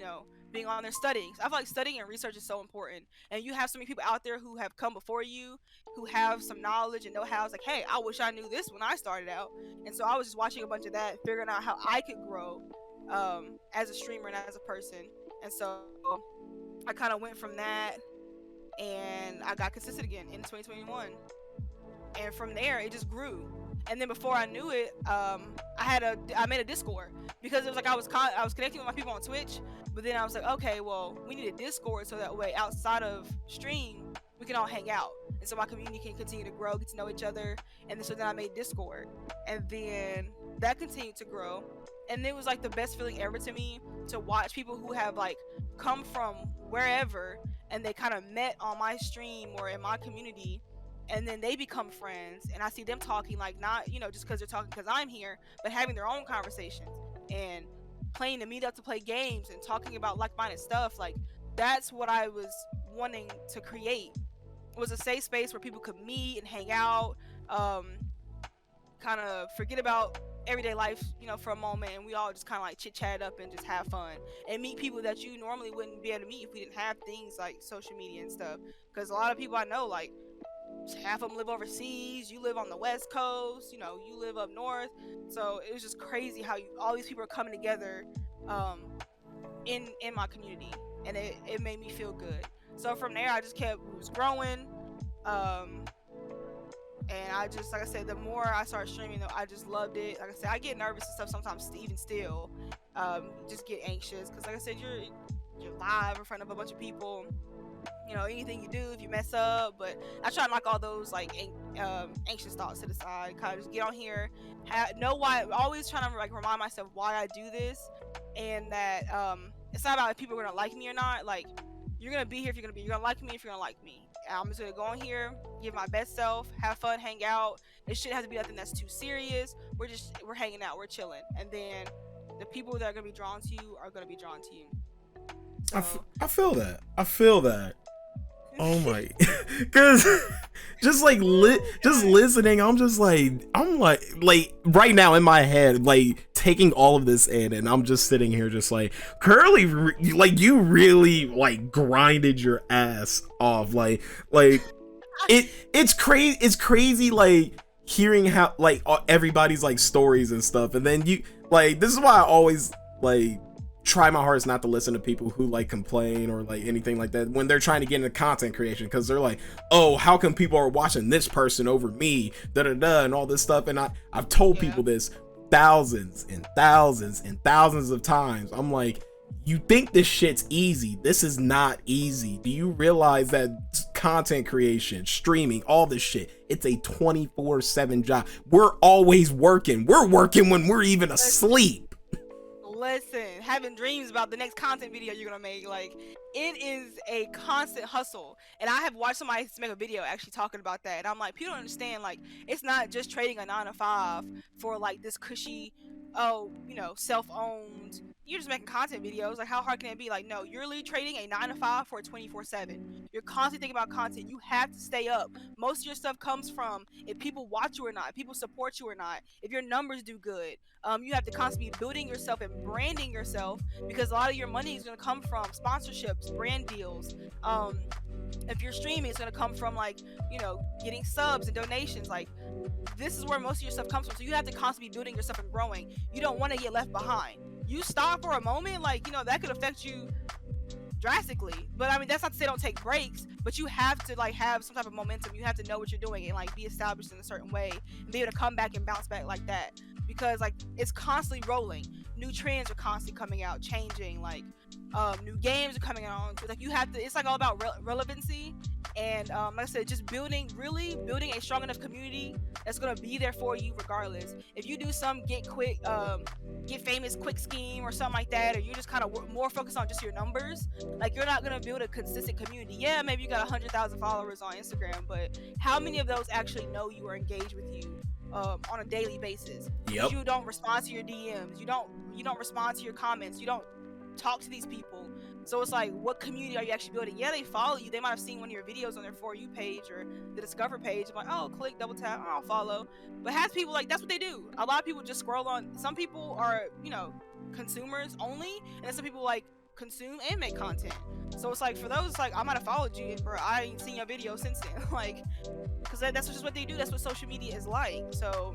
being on there studying. I feel like studying and research is so important. And you have so many people out there who have come before you, who have some knowledge and know-how. It's like, hey, I wish I knew this when I started out. And so I was just watching a bunch of that, figuring out how I could grow as a streamer and as a person. And so I kind of went from that, and I got consistent again in 2021. And from there, it just grew. And then before I knew it, I made a Discord, because it was like I was connecting with my people on Twitch, but then I was like, okay, well, we need a Discord so that way outside of stream we can all hang out, and so my community can continue to grow, get to know each other. And then so then I made Discord, and then that continued to grow, and it was like the best feeling ever to me to watch people who have like come from wherever, and they kind of met on my stream or in my community, and then they become friends, and I see them talking, like, not just because they're talking because I'm here, but having their own conversations and playing to meet up to play games and talking about like-minded stuff. Like, that's what I was wanting to create, was a safe space where people could meet and hang out, kind of forget about everyday life for a moment, and we all just kind of like chit chat up and just have fun and meet people that you normally wouldn't be able to meet if we didn't have things like social media and stuff. Because a lot of people I know, like, half of them live overseas, you live on the West Coast, you live up north. So it was just crazy how all these people are coming together in my community, and it made me feel good. So from there, I just was growing, and I just, like I said, the more I started streaming, I just loved it. Like I said, I get nervous and stuff sometimes, even still, just get anxious, because like I said, you're live in front of a bunch of people. Anything you do, if you mess up, but I try to knock all those like anxious thoughts to the side, kind of just get on here, know why, always trying to like remind myself why I do this, and that it's not about if people are gonna like me or not. Like, you're gonna be here if you're gonna like me if you're gonna like me. And I'm just gonna go on here, give my best self, have fun, hang out. It shouldn't have to be nothing that's too serious. We're hanging out, we're chilling, and then the people that are gonna be drawn to you are gonna be drawn to you. So I feel that. I feel that. Oh my, because just like just listening, I'm like right now in my head, like taking all of this in, and I'm just sitting here just like, Curly, like you really like grinded your ass off, like it's crazy like hearing how like everybody's like stories and stuff, and then you like, this is why I always like try my hardest not to listen to people who like complain or like anything like that when they're trying to get into content creation, because they're like, oh, how come people are watching this person over me, and all this stuff. And I've told people this thousands and thousands and thousands of times. I'm like, you think this shit's easy? This is not easy. Do you realize that content creation, streaming, all this shit, it's a 24/7 job. We're always working. We're working when we're even asleep. Listen, having dreams about the next content video you're gonna make, like, it is a constant hustle. And I have watched somebody make a video actually talking about that, and I'm like, people don't understand, like, it's not just trading a 9 to 5 for like this cushy, self-owned, you're just making content videos. Like, how hard can it be? Like, no, you're literally trading a 9 to 5 for a 24/7. You're constantly thinking about content. You have to stay up. Most of your stuff comes from if people watch you or not, if people support you or not, if your numbers do good. You have to constantly be building yourself and branding yourself, because a lot of your money is going to come from sponsorships, brand deals. If you're streaming, it's going to come from like, getting subs and donations. Like, this is where most of your stuff comes from. So you have to constantly be building yourself and growing. You don't want to get left behind. You stop for a moment, like, that could affect you drastically. But I mean, that's not to say don't take breaks, but you have to like have some type of momentum. You have to know what you're doing and like be established in a certain way and be able to come back and bounce back like that, because like it's constantly rolling. New trends are constantly coming out, changing, like new games are coming out. So, like, you have to, it's like all about relevancy. And like I said, just building a strong enough community that's gonna be there for you regardless. If you do some get famous quick scheme or something like that, or you're just kind of more focused on just your numbers, like, you're not gonna build a consistent community. Yeah, maybe you got 100,000 followers on Instagram, but how many of those actually know you or engage with you on a daily basis? Yep. You don't respond to your DMs. You don't respond to your comments. You don't talk to these people. So it's like, what community are you actually building? Yeah, they follow you. They might have seen one of your videos on their For You page or the Discover page. I'm like, oh, click, double tap, I'll follow. But has people, like, that's what they do. A lot of people just scroll on. Some people are, consumers only, and then some people like consume and make content. So it's like, for those, it's like, I might have followed you, bro, I ain't seen your video since then. Like, because that's just what they do. That's what social media is like. So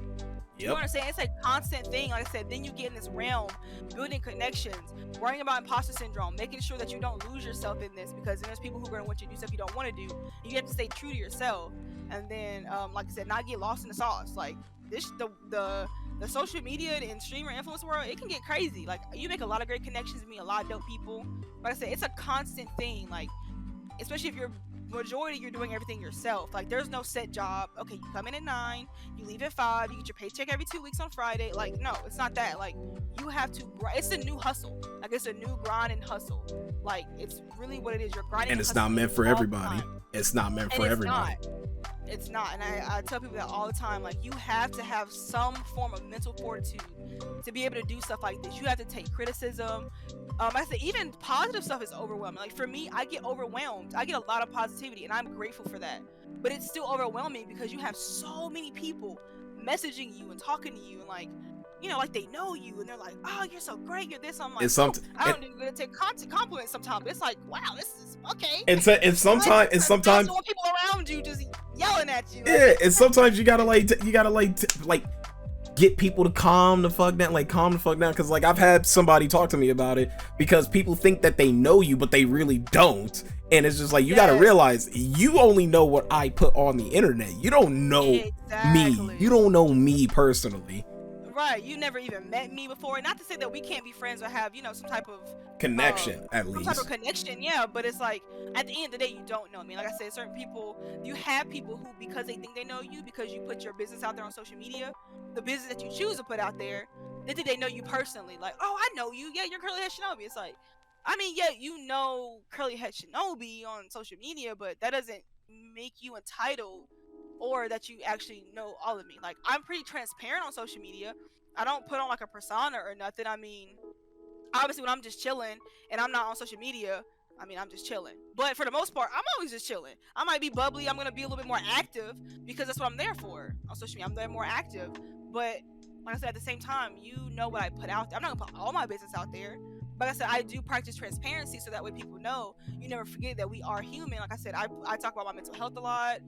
you understand, it's a constant thing. Like I said, then you get in this realm, building connections, worrying about imposter syndrome, making sure that you don't lose yourself in this, because then there's people who are going to want you to do stuff you don't want to do. You have to stay true to yourself, and then like I said, not get lost in the sauce. Like, the social media and streamer influence world, it can get crazy. Like, you make a lot of great connections, meet a lot of dope people. Like I said, it's a constant thing. Like, especially if you're doing everything yourself. Like, there's no set job. Okay, you come in at 9, you leave at 5, you get your paycheck every 2 weeks on Friday. Like, no, it's not that. Like, you have to it's a new hustle. Like, it's a new grind and hustle. Like, it's really what it is. You're grinding, and it's not meant for everybody. It's not meant for everybody. It's not. And I tell people that all the time. Like, you have to have some form of mental fortitude to be able to do stuff like this. You have to take criticism. I say even positive stuff is overwhelming. Like, for me, I get overwhelmed. I get a lot of positivity, and I'm grateful for that. But it's still overwhelming because you have so many people messaging you and talking to you, and like, like they know you, and they're like, "Oh, you're so great. You're this." I'm like, I don't even take compliments sometimes. But it's like, wow, this is okay. And sometimes people around you just yelling at you. Yeah, and sometimes you gotta get people to calm the fuck down, because like I've had somebody talk to me about it, because people think that they know you, but they really don't. And it's just like, you gotta realize, you only know what I put on the internet. You don't know me. You don't know me personally. Right, you never even met me before. Not to say that we can't be friends or have, some type of connection, at least. Some type of connection, yeah. But it's like, at the end of the day, you don't know me. Like I said, certain people, you have people who, because they think they know you, because you put your business out there on social media, the business that you choose to put out there, they think they know you personally. Like, oh, I know you. Yeah, you're CurlyHeadShinobi. It's like, I mean, yeah, you know CurlyHeadShinobi on social media, but that doesn't make you entitled, or that you actually know all of me. Like, I'm pretty transparent on social media. I don't put on like a persona or nothing. I mean, obviously when I'm just chilling and I'm not on social media, I mean, I'm just chilling. But for the most part, I'm always just chilling. I might be bubbly. I'm going to be a little bit more active because that's what I'm there for on social media. I'm there more active. But like I said, at the same time, you know what I put out there. I'm not going to put all my business out there. But like I said, I do practice transparency so that way people know. You never forget that we are human. Like I said, I talk about my mental health a lot.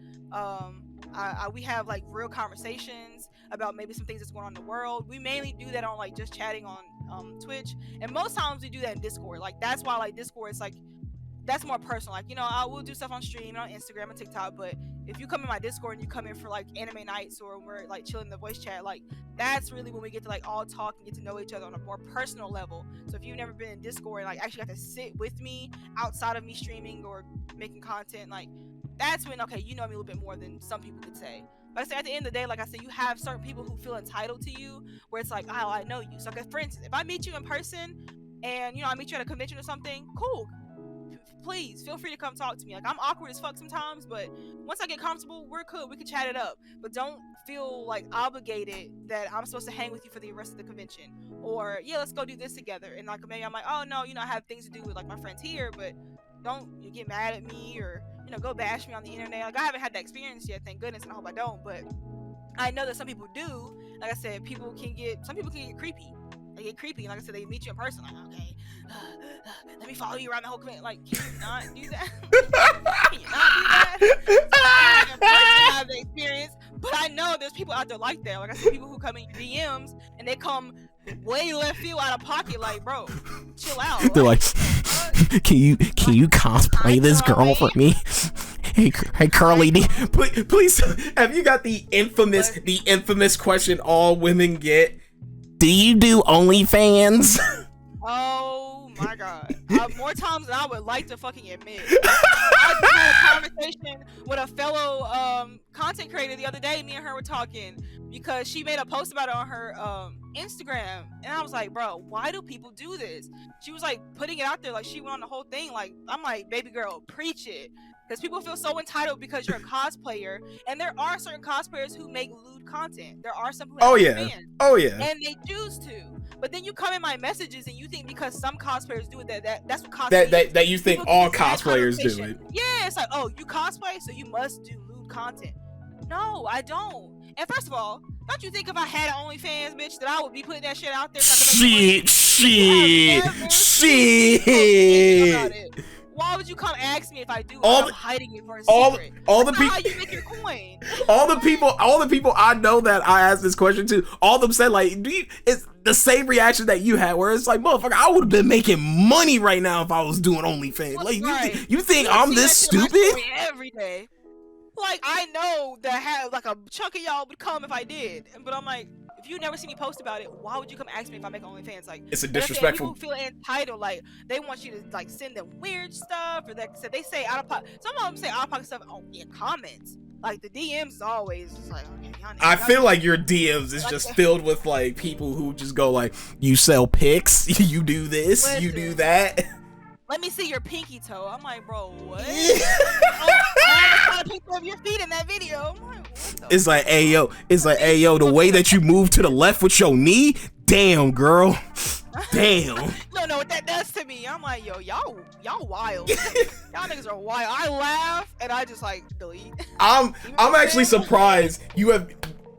We have like real conversations about maybe some things that's going on in the world. We mainly do that on like just chatting on Twitch. And most times we do that in Discord. Like that's why like Discord is like, that's more personal. Like, you know, I will do stuff on stream and on Instagram and TikTok, but if you come in my Discord and you come in for like anime nights or we're like chilling in the voice chat, like that's really when we get to like all talk and get to know each other on a more personal level. So if you've never been in Discord and like actually got to sit with me outside of me streaming or making content, like that's when, okay, you know me a little bit more than some people could say. But I say at the end of the day, like I said, you have certain people who feel entitled to you where it's like, oh, I know you. So like, for instance, if I meet you in person and, you know, I meet you at a convention or something, cool. Please feel free to come talk to me. Like I'm awkward as fuck sometimes, but once I get comfortable, we're cool. We can chat it up. But don't feel like obligated that I'm supposed to hang with you for the rest of the convention. Or yeah, let's go do this together. And like maybe I'm like, oh no, you know, I have things to do with like my friends here, but don't get mad at me or, you know, go bash me on the internet. Like I haven't had that experience yet, thank goodness, and I hope I don't. But I know that some people do. Like I said, some people can get creepy. They get creepy. Like I said, they meet you in person. Like, okay, let me follow you around the whole community. Like, can you not do that? Can you not do that? I have the experience, but I know there's people out there like that. Like I said, people who come in your DMs and they come way left field out of pocket. Like, bro, chill out. They're like, can you cosplay this girl for me? Hey, Curly, please, have you got the infamous question all women get? Do you do OnlyFans? Oh my god. More times than I would like to fucking admit. I just had a conversation with a fellow content creator the other day. Me and her were talking because she made a post about it on her Instagram. And I was like, bro, why do people do this? She was like putting it out there like she went on the whole thing. Like, I'm like, baby girl, preach it. Because people feel so entitled because you're a cosplayer. And there are certain cosplayers who make lewd content. There are some who have fans. Oh yeah. And they choose to. But then you come in my messages and you think because some cosplayers do it that's what cosplay that you think all cosplayers do it. Yeah, it's like, oh, you cosplay, so you must do lewd content. No, I don't. And first of all, don't you think if I had an OnlyFans, bitch, that I would be putting that shit out there? Shit. Why would you come ask me if I do? I'm hiding it for a secret. All the people. How you make your coin? all the people I know that I asked this question to, all of them said like, it's the same reaction that you had, where it's like, motherfucker, I would have been making money right now if I was doing OnlyFans. Well, like, right. you think I'm this stupid? Every day. Like, I know that like a chunk of y'all would come if I did, but I'm like, if you never see me post about it, why would you come ask me if I make OnlyFans? Like, it's a disrespectful. People feel entitled, like they want you to like send them weird stuff, or that. So they say out of pocket. Some of them say out of pocket stuff in comments. Like the DMs is always just like, okay, I feel like your DMs is just filled with like people who just go like, you sell pics, you do this, listen, you do that. Let me see your pinky toe. I'm like, bro, what? I have a picture of your feet in that video. I'm like, it's like, hey yo, the way that you move to the left with your knee, damn girl, damn. You don't know what that does to me. I'm like, yo, y'all wild. Y'all niggas are wild. I laugh and I just like delete. I'm actually surprised you have,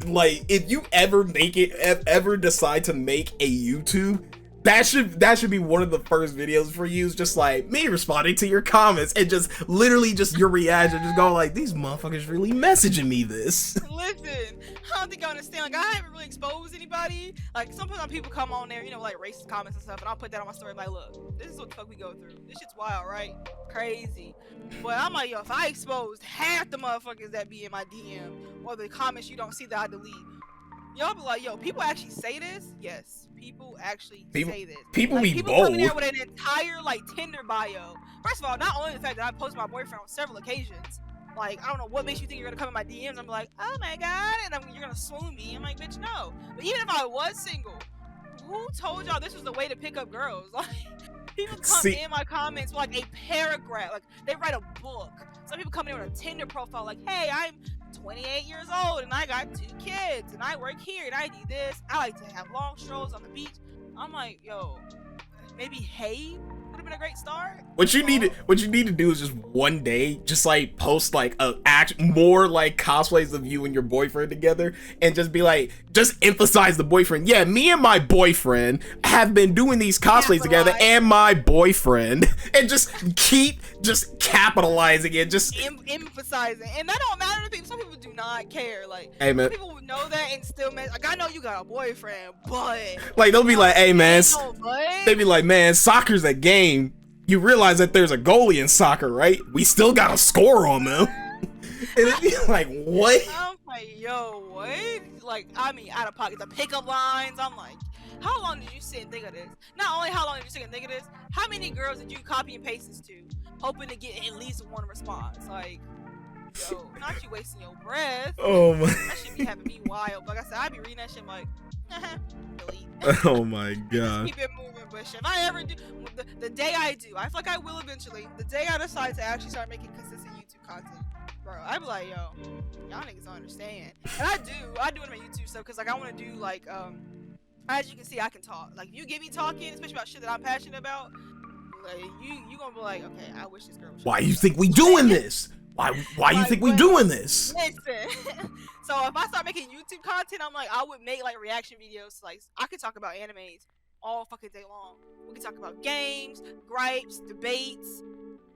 like, if you ever decide to make a YouTube, that should be one of the first videos for you. Is just like me responding to your comments and just literally just your reaction, just going like, these motherfuckers really messaging me this. Listen, I don't think you understand. Like, I haven't really exposed anybody. Like, sometimes people come on there, you know, like racist comments and stuff, and I'll put that on my story. Like, look, this is what the fuck we go through. This shit's wild, right? Crazy. But I'm like, yo, if I exposed half the motherfuckers that be in my DM or the comments you don't see that I delete, y'all be like, yo, people actually say this? Yes. People actually say this. People like, be people bold. Come in there with an entire like Tinder bio. First of all, not only the fact that I post my boyfriend on several occasions, like I don't know what makes you think you're gonna come in my DMs. I'm like, oh my god, and you're gonna swoon me. I'm like, bitch, no. But even if I was single, who told y'all this was the way to pick up girls? Like, people come in my comments with like a paragraph, like they write a book. Some people come in with a Tinder profile, like, hey, I'm 28 years old and I got 2 kids and I work here and I do this. I like to have long strolls on the beach. I'm like, yo, maybe Hay would have been a great start. What you need to do is just one day, just like post like more like cosplays of you and your boyfriend together, and just be like, just emphasize the boyfriend. Yeah, me and my boyfriend have been doing these cosplays together, and my boyfriend, and just keep just capitalizing it, just emphasizing. And that don't matter to people. Some people do not care. Like, hey man, people would know that and still like, I know you got a boyfriend, but like they'll be like, hey man, they be like, man, soccer's a game. You realize that there's a goalie in soccer, right? We still gotta score on them. And it'd be like, what? I'm like, yo, what? Like, I mean, out of pocket. The pickup lines. I'm like, how long did you sit and think of this? Not only how long did you sit and think of this, how many girls did you copy and paste this to, hoping to get at least one response? Like, yo, not you wasting your breath. Oh my. That should be having me wild. Like I said, I'd be reading that shit like, delete. Oh my god. Keep it moving. But if I ever do, the day I do, I feel like I will eventually. The day I decide to actually start making consistent YouTube content, bro, I'd be like, yo, y'all niggas don't understand. And I do it on my YouTube stuff because like I want to do like as you can see, I can talk. Like if you get me talking, especially about shit that I'm passionate about, like you gonna be like, okay, I wish this girl was. Why you think we doing this? Why you think we doing this? Listen. So if I start making YouTube content, I'm like, I would make like reaction videos. Like I could talk about animes all fucking day long. We could talk about games, gripes, debates.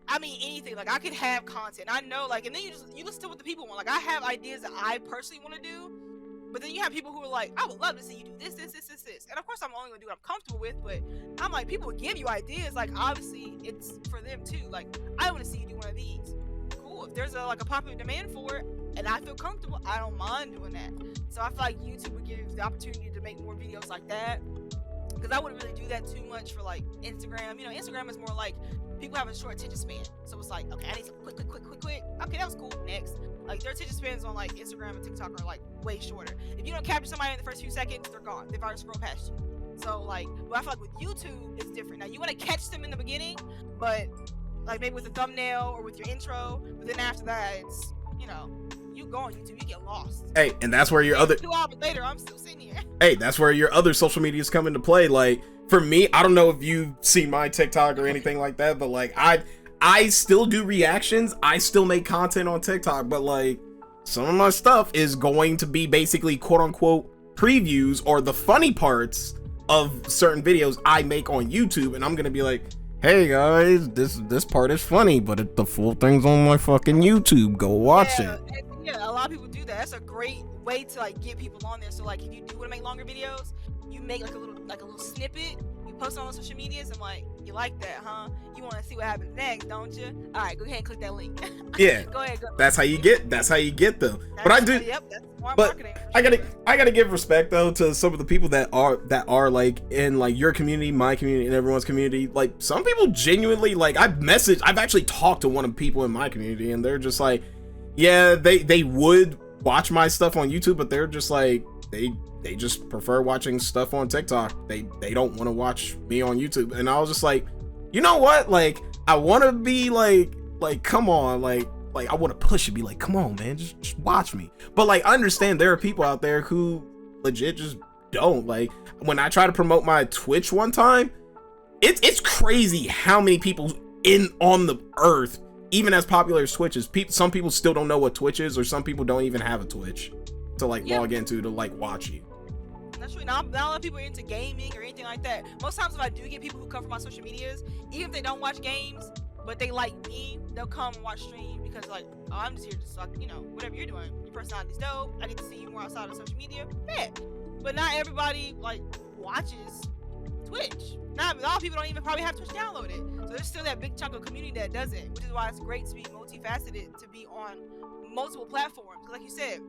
I mean anything. Like I could have content. I know, like, and then you listen to what the people want. Like I have ideas that I personally want to do, but then you have people who are like, I would love to see you do this. And of course, I'm only gonna do what I'm comfortable with. But I'm like, people give you ideas. Like obviously, it's for them too. Like I want to see you do one of these. Cool. If there's a popular demand for it, and I feel comfortable, I don't mind doing that. So I feel like YouTube would give the opportunity to make more videos like that. Because I wouldn't really do that too much for like Instagram. You know, Instagram is more like people have a short attention span. So it's like, okay, I need some quick. Okay, that was cool. Next. Like their attention spans on like Instagram and TikTok are like way shorter. If you don't capture somebody in the first few seconds, they're gone. They've already scrolled past you. So like, but I feel like with YouTube, it's different. Now you want to catch them in the beginning, but like maybe with a thumbnail or with your intro. But then after that, it's, you know, you go on YouTube, you get lost. Hey, and that's where your other 2 hours later, I'm still sitting here. Hey, that's where your other social medias come into play. Like for me, I don't know if you see my TikTok or anything like that, but like I still do reactions. I still make content on TikTok, but like some of my stuff is going to be basically quote unquote previews or the funny parts of certain videos I make on YouTube, and I'm gonna be like, hey guys, this part is funny, but the full thing's on my fucking YouTube. Go watch it. Yeah, a lot of people do that. That's a great way to like get people on there. So like if you do want to make longer videos, you make like a little snippet, you post it on social medias, and like, you like that, huh? You want to see what happens next, don't you? All right, go ahead and click that link. Yeah. Go ahead. That's how you get them. But I do. Yep, that's smart but marketing. I gotta give respect though to some of the people that are like in like your community, my community, and everyone's community. Like some people genuinely, like I've actually talked to one of the people in my community, and they're just like, yeah, they would watch my stuff on YouTube, but they're just like they just prefer watching stuff on TikTok. They don't want to watch me on YouTube. And I was just like, you know what? Like I want to be like come on, like I want to push it, be like, come on, man, just watch me. But like I understand there are people out there who legit just don't. Like when I try to promote my Twitch one time, it's crazy how many people on the earth, even as popular as Twitch is, some people still don't know what Twitch is, or some people don't even have a Twitch to like log into to like watch you. That's true. Not a lot of people are into gaming or anything like that. Most times if I do get people who come from my social medias, even if they don't watch games, but they like me, they'll come and watch stream because like, oh, I'm just here just like, you know, whatever you're doing, your personality's dope, I get to see you more outside of social media, yeah. But not everybody like watches Twitch. Not a lot of people don't even probably have Twitch downloaded. So there's still that big chunk of community that doesn't, which is why it's great to be multifaceted, to be on multiple platforms. Because like you said,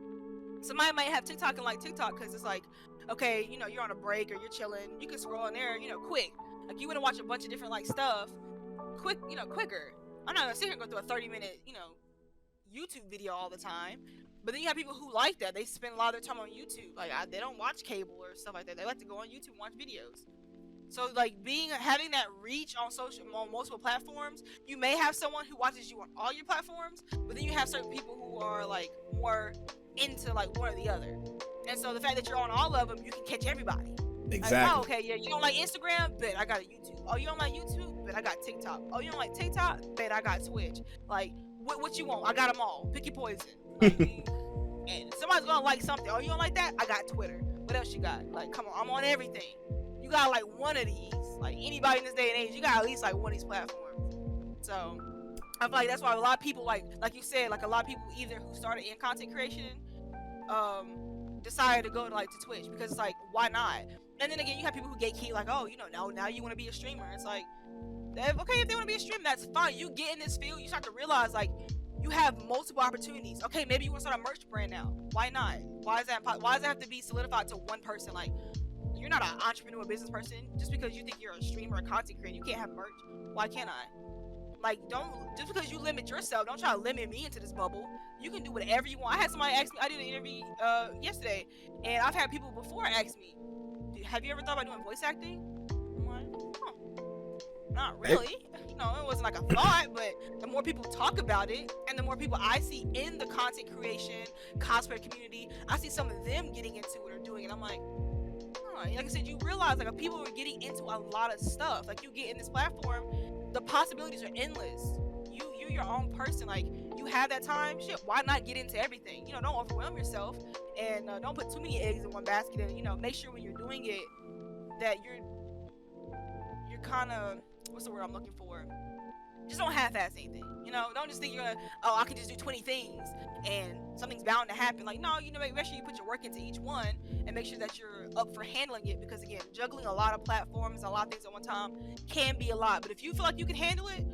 somebody might have TikTok and like TikTok because it's like, okay, you know, you're on a break or you're chilling, you can scroll in there, you know, quick. Like you want to watch a bunch of different like stuff, quick, you know, quicker. I'm not gonna sit here and go through a 30-minute, you know, YouTube video all the time. But then you have people who like that. They spend a lot of their time on YouTube. Like they don't watch cable or stuff like that. They like to go on YouTube and watch videos. So like having that reach on multiple platforms, you may have someone who watches you on all your platforms, but then you have certain people who are like more into like one or the other. And so the fact that you're on all of them, you can catch everybody. Exactly. Like, oh, okay, yeah, you don't like Instagram? Bet I got a YouTube. Oh, you don't like YouTube? Bet I got TikTok. Oh, you don't like TikTok? Bet I got Twitch. Like, what you want? I got them all. Pick your poison. Like, and somebody's gonna like something. Oh, you don't like that? I got Twitter. What else you got? Like, come on, I'm on everything. You got like one of these. Like anybody in this day and age, you got at least like one of these platforms. So I feel like that's why a lot of people like you said, like a lot of people either who started in content creation, decided to go to Twitch because it's like, why not? And then again, you have people who gatekeep, like, oh, you know, now you want to be a streamer. It's like, okay, if they want to be a streamer, that's fine. You get in this field, you start to realize like you have multiple opportunities. Okay, maybe you want to start a merch brand now. Why not? Why does that have to be solidified to one person? Like, you're not an entrepreneur business person just because you think you're a streamer or content creator. You can't have merch. Why can't I? Like, just because you limit yourself, don't try to limit me into this bubble. You can do whatever you want. I had somebody ask me, I did an interview yesterday, and I've had people before ask me, have you ever thought about doing voice acting? I'm like, not really. You know, it wasn't like a thought, but the more people talk about it, and the more people I see in the content creation, cosplay community, I see some of them getting into it or doing it. I'm like, like I said, you realize like people are getting into a lot of stuff. Like you get in this platform, the possibilities are endless. You're your own person. Like you have that time. Shit, why not get into everything? You know, don't overwhelm yourself, and don't put too many eggs in one basket. And you know, make sure when you're doing it that you're kind of, what's the word I'm looking for? Just don't half-ass anything. You know, don't just think you're gonna, I can just do 20 things and something's bound to happen. Like, no, you know, make sure you put your work into each one and make sure that you're up for handling it, because again, juggling a lot of platforms, a lot of things at one time can be a lot. But if you feel like you can handle it,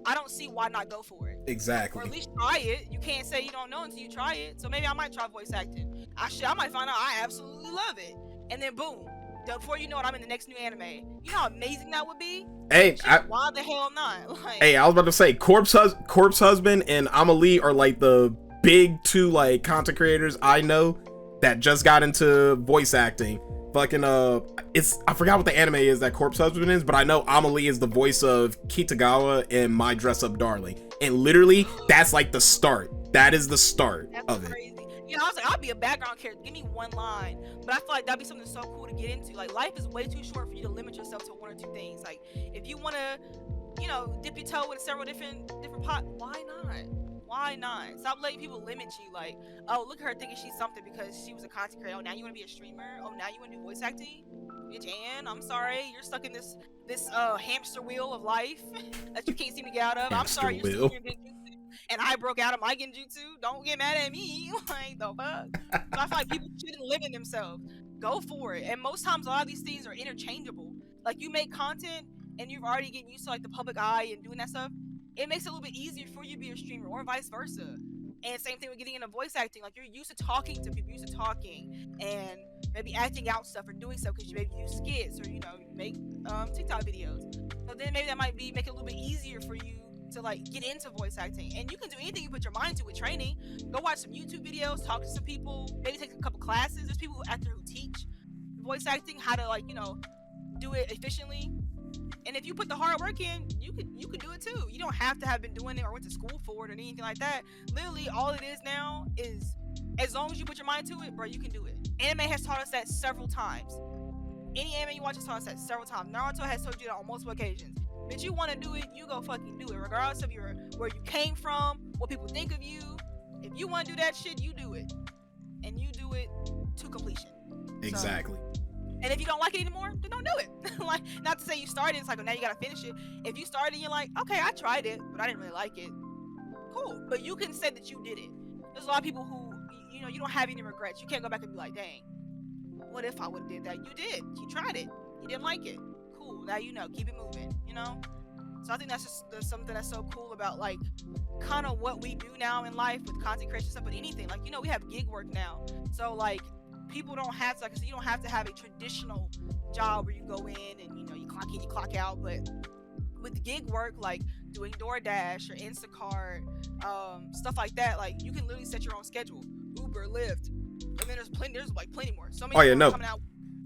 I don't see why not go for it. Exactly. Or at least try it. You can't say you don't know until you try it. So maybe I might try voice acting. I might find out I absolutely love it, and then boom, before you know it, I'm in the next new anime. You know how amazing that would be? Hey, why the hell not? Like, hey, I was about to say, Corpse Husband and Amelie are like the big two like content creators I know that just got into voice acting. Fucking I forgot what the anime is that Corpse Husband is, but I know Amelie is the voice of Kitagawa in My Dress Up Darling, and literally that's like the start. That is the start of it. Crazy. You know, I was like, I'll be a background character. Give me one line. But I feel like that'd be something so cool to get into. Like, life is way too short for you to limit yourself to one or two things. Like, if you want to, you know, dip your toe in several different pots, why not? Why not? Stop letting people limit you. Like, oh, look at her thinking she's something because she was a content creator. Oh, now you want to be a streamer? Oh, now you want to do voice acting? Bitch, and I'm sorry, you're stuck in this hamster wheel of life that you can't seem to get out of. I'm sorry, you're stuck in your genjutsu, and I broke out of my genjutsu. Don't get mad at me. Like, the fuck? So I feel like people shouldn't limit themselves. Go for it. And most times, a lot of these things are interchangeable. Like, you make content, and you've already getting used to like the public eye and doing that stuff. It makes it a little bit easier for you to be a streamer, or vice versa. And same thing with getting into voice acting. Like, you're used to talking to people, used to talking, and maybe acting out stuff or doing stuff because you maybe use skits or, you know, you make TikTok videos. So then maybe that might make it a little bit easier for you to like get into voice acting. And you can do anything you put your mind to with training. Go watch some YouTube videos, talk to some people, maybe take a couple classes. There's people out there who teach voice acting, how to, like, you know, do it efficiently. And if you put the hard work in, you could do it too. You don't have to have been doing it or went to school for it or anything like that. Literally, all it is now is, as long as you put your mind to it, bro, you can do it. Anime has taught us that several times. Any anime you watch has taught us that several times. Naruto has told you that on multiple occasions. But you want to do it, you go fucking do it, regardless of where you came from, what people think of you. If you want to do that shit, you do it, and you do it to completion. Exactly. So, and if you don't like it anymore, then don't do it. Like, not to say you started, it's like, oh, now you gotta finish it. If you started and you're like, okay, I tried it, but I didn't really like it, cool. But you can say that you did it. There's a lot of people who, you know, you don't have any regrets. You can't go back and be like, dang, what if I would have did that? You did. You tried it. You didn't like it. Cool. Now you know. Keep it moving, you know? So I think that's just something that's so cool about, like, kind of what we do now in life with content creation stuff, but anything. Like, you know, we have gig work now. So, like, people don't have to, like I said, you don't have to have a traditional job where you go in and, you know, you clock in, you clock out. But with gig work, like doing DoorDash or Instacart, stuff like that, like, you can literally set your own schedule. Uber, Lyft, and then there's like plenty more. So many coming out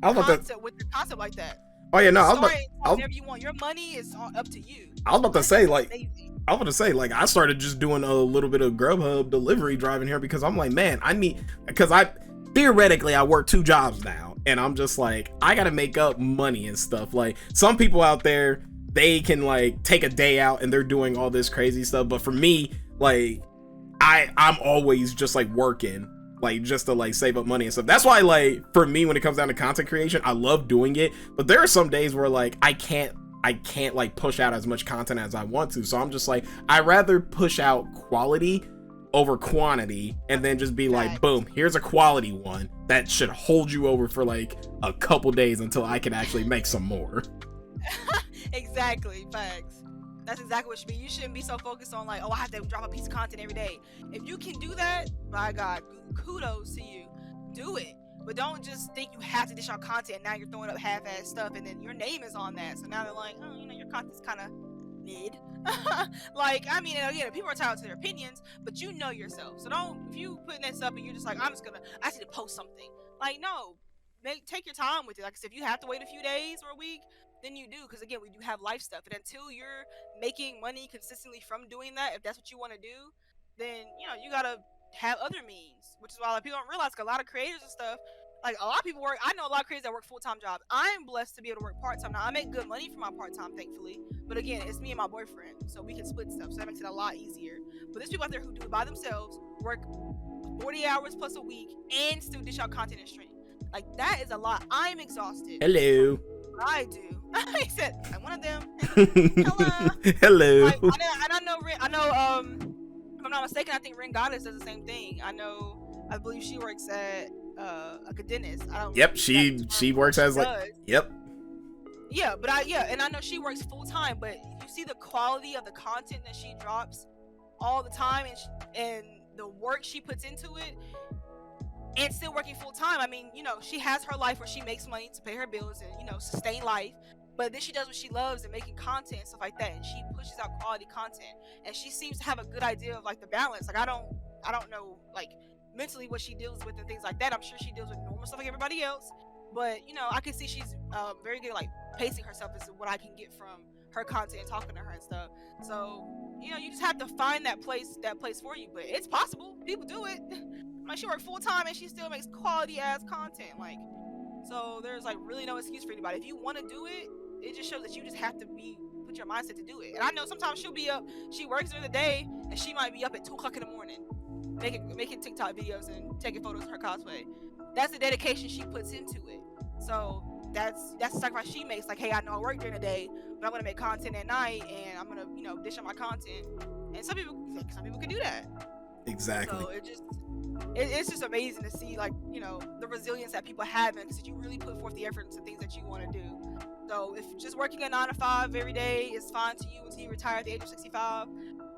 with the concept like that. Oh yeah, no, Start and talk whatever you want. Your money is up to you. I was about to say like. I want to say, like, I started just doing a little bit of Grubhub delivery driving here because I'm like, man, because theoretically I work 2 jobs now, and I'm just like, I gotta make up money and stuff. Like, some people out there, they can like take a day out and they're doing all this crazy stuff, but for me, like, I'm always just like working, like, just to like save up money and stuff. That's why, like, for me, when it comes down to content creation, I love doing it, but there are some days where like I can't like push out as much content as I want to. So I'm just like, I'd rather push out quality over quantity and then just be like, boom, here's a quality one that should hold you over for like a couple days until I can actually make some more. Exactly, facts. That's exactly what you mean. You shouldn't be so focused on like, oh, I have to drop a piece of content every day. If you can do that, my God, kudos to you. Do it. But don't just think you have to dish out content and now you're throwing up half-ass stuff and then your name is on that. So now they're like, oh, your content's kind of mid. Like, I mean, again, people are entitled to their opinions, but you know yourself. So if you putting this up and you're just like, I need to post something. Like, no, take your time with it. Like I said, if you have to wait a few days or a week, then you do. Because again, we do have life stuff. And until you're making money consistently from doing that, if that's what you want to do, then, you gotta have other means, which is why people don't realize, a lot of creators and stuff, like a lot of people I know a lot of creators that work full-time jobs. I'm blessed to be able to work part-time. Now I make good money for my part-time, thankfully, but again, it's me and my boyfriend, so we can split stuff, so that makes it a lot easier. But there's people out there who do it by themselves, work 40 hours plus a week, and still dish out content and stream. Like, that is a lot. I'm exhausted. Hello. I do. I said, I'm one of them. Hello. Hello. Like, I know, if I'm not mistaken, I think Ren Goddess does the same thing. I believe she works at like a dentist. Yep, she works as like, yep. Yeah, but and I know she works full time, but you see the quality of the content that she drops all the time, and the work she puts into it, and still working full time. I mean, she has her life where she makes money to pay her bills and sustain life. But then she does what she loves and making content and stuff like that, and she pushes out quality content, and she seems to have a good idea of like the balance. Like, I don't know like mentally what she deals with and things like that. I'm sure she deals with normal stuff like everybody else, but I can see she's very good at like pacing herself as to what I can get from her content and talking to her and stuff. So you just have to find that place for you. But it's possible, people do it. Like, she works full time and she still makes quality ass content. Like, so there's like really no excuse for anybody. If you want to do it, it just shows that you just have to put your mindset to do it. And I know sometimes she'll be up, she works during the day, and she might be up at 2 o'clock in the morning making TikTok videos and taking photos of her cosplay. That's the dedication she puts into it. So that's the sacrifice she makes. Like, hey, I know I work during the day, but I'm gonna make content at night, and I'm gonna dish out my content. And some people can do that. Exactly. So it's just amazing to see, like, the resilience that people have, and because you really put forth the effort into things that you want to do. So if just working a 9 to 5 every day is fine to you until you retire at the age of 65,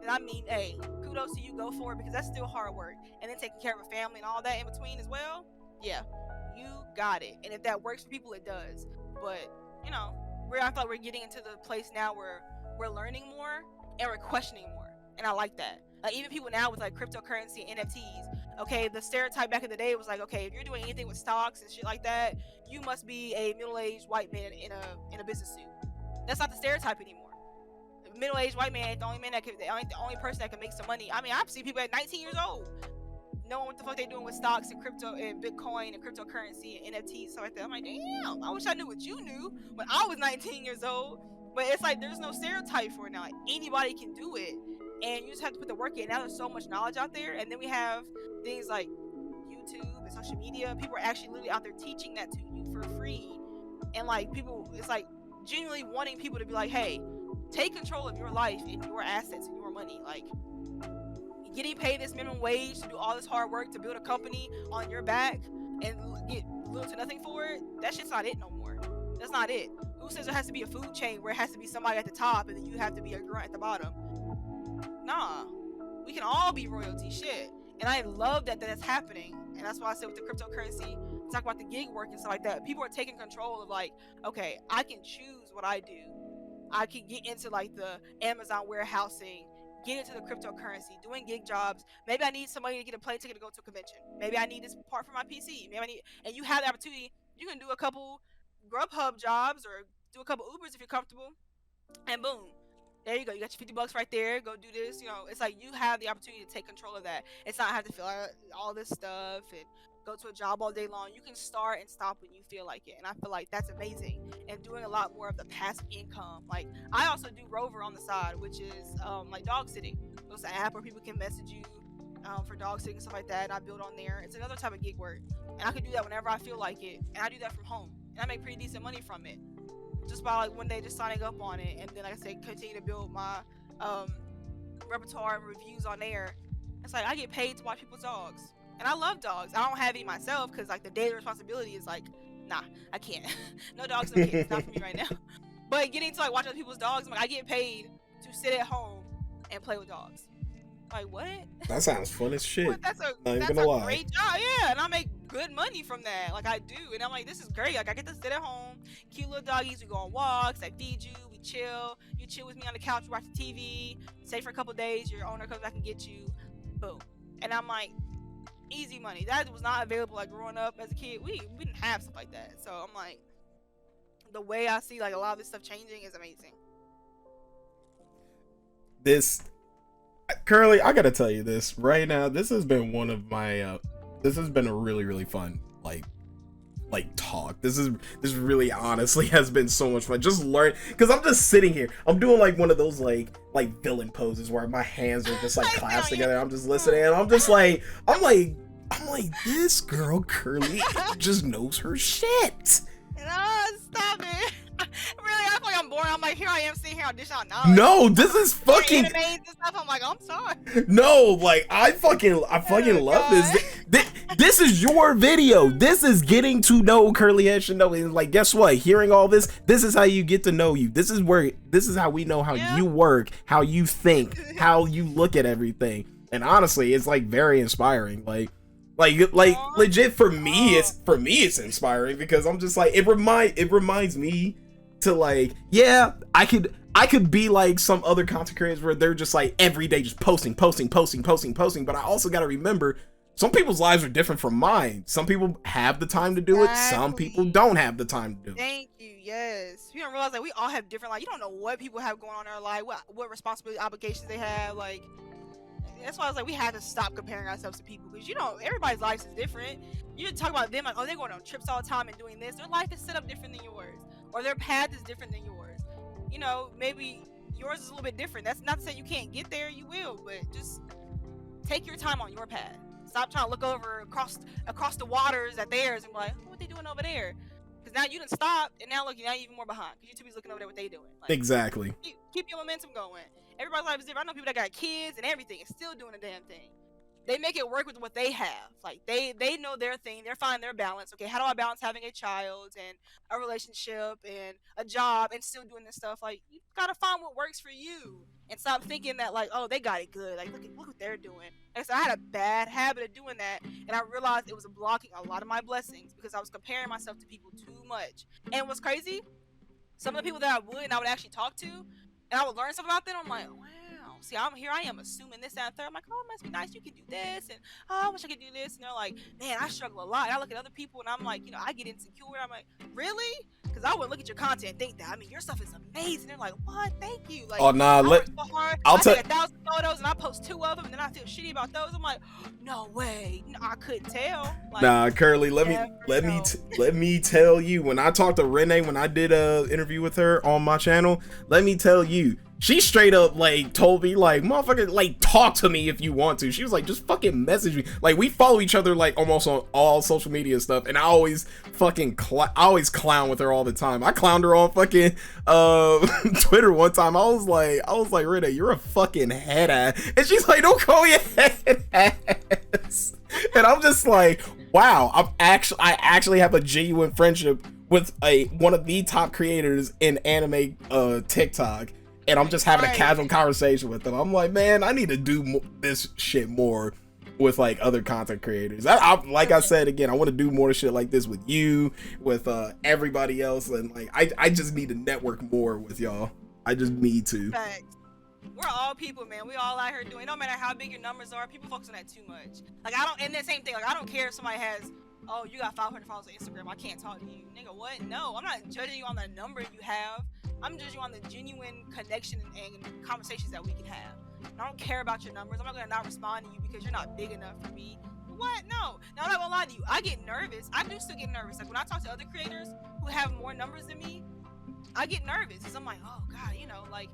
then I mean, hey, kudos to you, go for it, because that's still hard work. And then taking care of a family and all that in between as well, yeah, you got it. And if that works for people, it does. But I feel like we're getting into the place now where we're learning more and we're questioning more, and I like that. Like, even people now with like cryptocurrency and NFTs, okay, the stereotype back in the day was like, okay, if you're doing anything with stocks and shit like that, you must be a middle-aged white man in a business suit. That's not the stereotype anymore. The middle-aged white man ain't the only man the only person that can make some money. I mean, I've seen people at 19 years old knowing what the fuck they doing with stocks and crypto and Bitcoin and cryptocurrency and NFTs, stuff like that. I'm like, damn, I wish I knew what you knew when I was 19 years old. But it's like, there's no stereotype for it now. Like, anybody can do it. And you just have to put the work in. Now there's so much knowledge out there, and then we have things like YouTube and social media. People are actually literally out there teaching that to you for free, and like, people, it's like genuinely wanting people to be like, hey, take control of your life and your assets and your money. Like, getting paid this minimum wage to do all this hard work to build a company on your back and get little to nothing for it, that shit's not it no more. That's not it. Who says there has to be a food chain where it has to be somebody at the top and then you have to be a grunt at the bottom? Nah, we can all be royalty, shit. And I love that that's happening. And that's why I said with the cryptocurrency, talk about the gig work and stuff like that, people are taking control of like, okay, I can choose what I do. I can get into like the Amazon warehousing, get into the cryptocurrency, doing gig jobs. Maybe I need somebody to get a plane ticket to go to a convention. Maybe I need this part for my PC. And you have the opportunity, you can do a couple Grubhub jobs or do a couple Ubers if you're comfortable, and boom, there you go. You got your $50 right there. Go do this. You know, it's like you have the opportunity to take control of that. It's not have to fill out all this stuff and go to a job all day long. You can start and stop when you feel like it, and I feel like that's amazing. And doing a lot more of the passive income. Like I also do Rover on the side, which is like dog sitting. It's an app where people can message you for dog sitting and stuff like that. And I build on there. It's another type of gig work, and I can do that whenever I feel like it. And I do that from home, and I make pretty decent money from it. Just by like one day just signing up on it, and then like I said, continue to build my repertoire and reviews on there. It's like I get paid to watch people's dogs, and I love dogs. I don't have any myself because like the daily responsibility is like, nah, I can't. No dogs, no kids, not for me right now. But getting to like watch other people's dogs, I'm like, I get paid to sit at home and play with dogs. Like what? That sounds fun as shit. That's a lie. great job, yeah, and I make good money from that. Like I do, and I'm like, this is great. Like I get to sit at home, cute little doggies. We go on walks. I feed you. We chill. You chill with me on the couch. We watch the TV. Stay for a couple days. Your owner comes back and get you. Boom. And I'm like, easy money. That was not available like growing up as a kid. We didn't have stuff like that. So I'm like, the way I see like a lot of this stuff changing is amazing. Curly, I gotta tell you this right now. This has been one of my this has been a really, really fun like talk. This really honestly has been so much fun. Just learn, because I'm just sitting here. I'm doing like one of those like villain poses where my hands are just like clasped together. I'm just listening, and I'm like this girl Curly just knows her shit. No, stop it. Really, I feel like I'm boring. I'm like, here I am sitting here on Dish Out Knowledge. No, this is fucking animes and stuff. I'm like, I'm sorry. No, like I fucking love this. This is your video. This is getting to know CurlyHeadShinobi. And like, guess what? Hearing all this is how you get to know you. This is how we know how you work, how you think, how you look at everything. And honestly, it's like very inspiring. Like legit for me, it's inspiring because I'm just like, it reminds me to like, yeah, I could be like some other content creators where they're just like every day just posting, but I also got to remember some people's lives are different from mine. Some people have the time to do it, some people don't have the time to do it. Thank you. Yes, you don't realize that we all have different, like, you don't know what people have going on in their life, what responsibility, obligations they have. Like, that's why I was like, we had to stop comparing ourselves to people, because you know everybody's life is different. You talk about them like, oh, they're going on trips all the time and doing this. Their life is set up different than yours, or their path is different than yours. You know, maybe yours is a little bit different. That's not to say you can't get there. You will, but just take your time on your path. Stop trying to look over across the waters at theirs and be like, what they doing over there? Because now you done stopped, and now look, now you're even more behind because you're too busy looking over there what they doing. Like, exactly. Keep your momentum going. Everybody's life is different. I know people that got kids and everything and still doing the damn thing. They make it work with what they have. Like they know their thing. They're finding their balance. Okay, how do I balance having a child and a relationship and a job and still doing this stuff? Like, you gotta find what works for you and stop thinking that like, oh, they got it good. Like, look what they're doing. And so I had a bad habit of doing that, and I realized it was blocking a lot of my blessings because I was comparing myself to people too much. And what's crazy, some of the people that I would actually talk to, and I would learn something about them. I'm like, wow. See, I am assuming this, that, and third. I'm like, oh, it must be nice. You can do this, and oh, I wish I could do this. And they're like, man, I struggle a lot. And I look at other people, and I'm like, you know, I get insecure. I'm like, really? Because I would look at your content and think that. I mean, your stuff is amazing. They're like, what? Thank you. Like, oh nah, I take 1,000 photos and I post 2 of them, and then I feel shitty about those. I'm like, no way. No, I couldn't tell. Like, nah, Curly, let me tell you. When I talked to Renee, when I did a interview with her on my channel, let me tell you. She straight up like told me like, motherfucker, like talk to me if you want to. She was like, just fucking message me. Like, we follow each other like almost on all social media stuff, and I always fucking clown with her all the time. I clowned her on fucking Twitter one time. I was like, Rita, you're a fucking head ass, and she's like, don't call me a head ass. And I'm just like, wow, I actually have a genuine friendship with one of the top creators in anime TikTok. And I'm just having a casual conversation with them. I'm like, man, I need to do this shit more with like other content creators. Like I said again, I want to do more shit like this with you, with everybody else, and like I just need to network more with y'all. I just need to. Facts. We're all people, man. We all out here doing. No matter how big your numbers are, people focus on that too much. Like, I don't. And the same thing. Like, I don't care if somebody has oh, you got 500 followers on Instagram, I can't talk to you. Nigga, what? No, I'm not judging you on the number you have. I'm judging you on the genuine connection and conversations that we can have. And I don't care about your numbers. I'm not gonna not respond to you because you're not big enough for me. What? No. Now, I'm not gonna lie to you. I get nervous. I do still get nervous. Like when I talk to other creators who have more numbers than me, I get nervous because I'm like, oh God, you know, like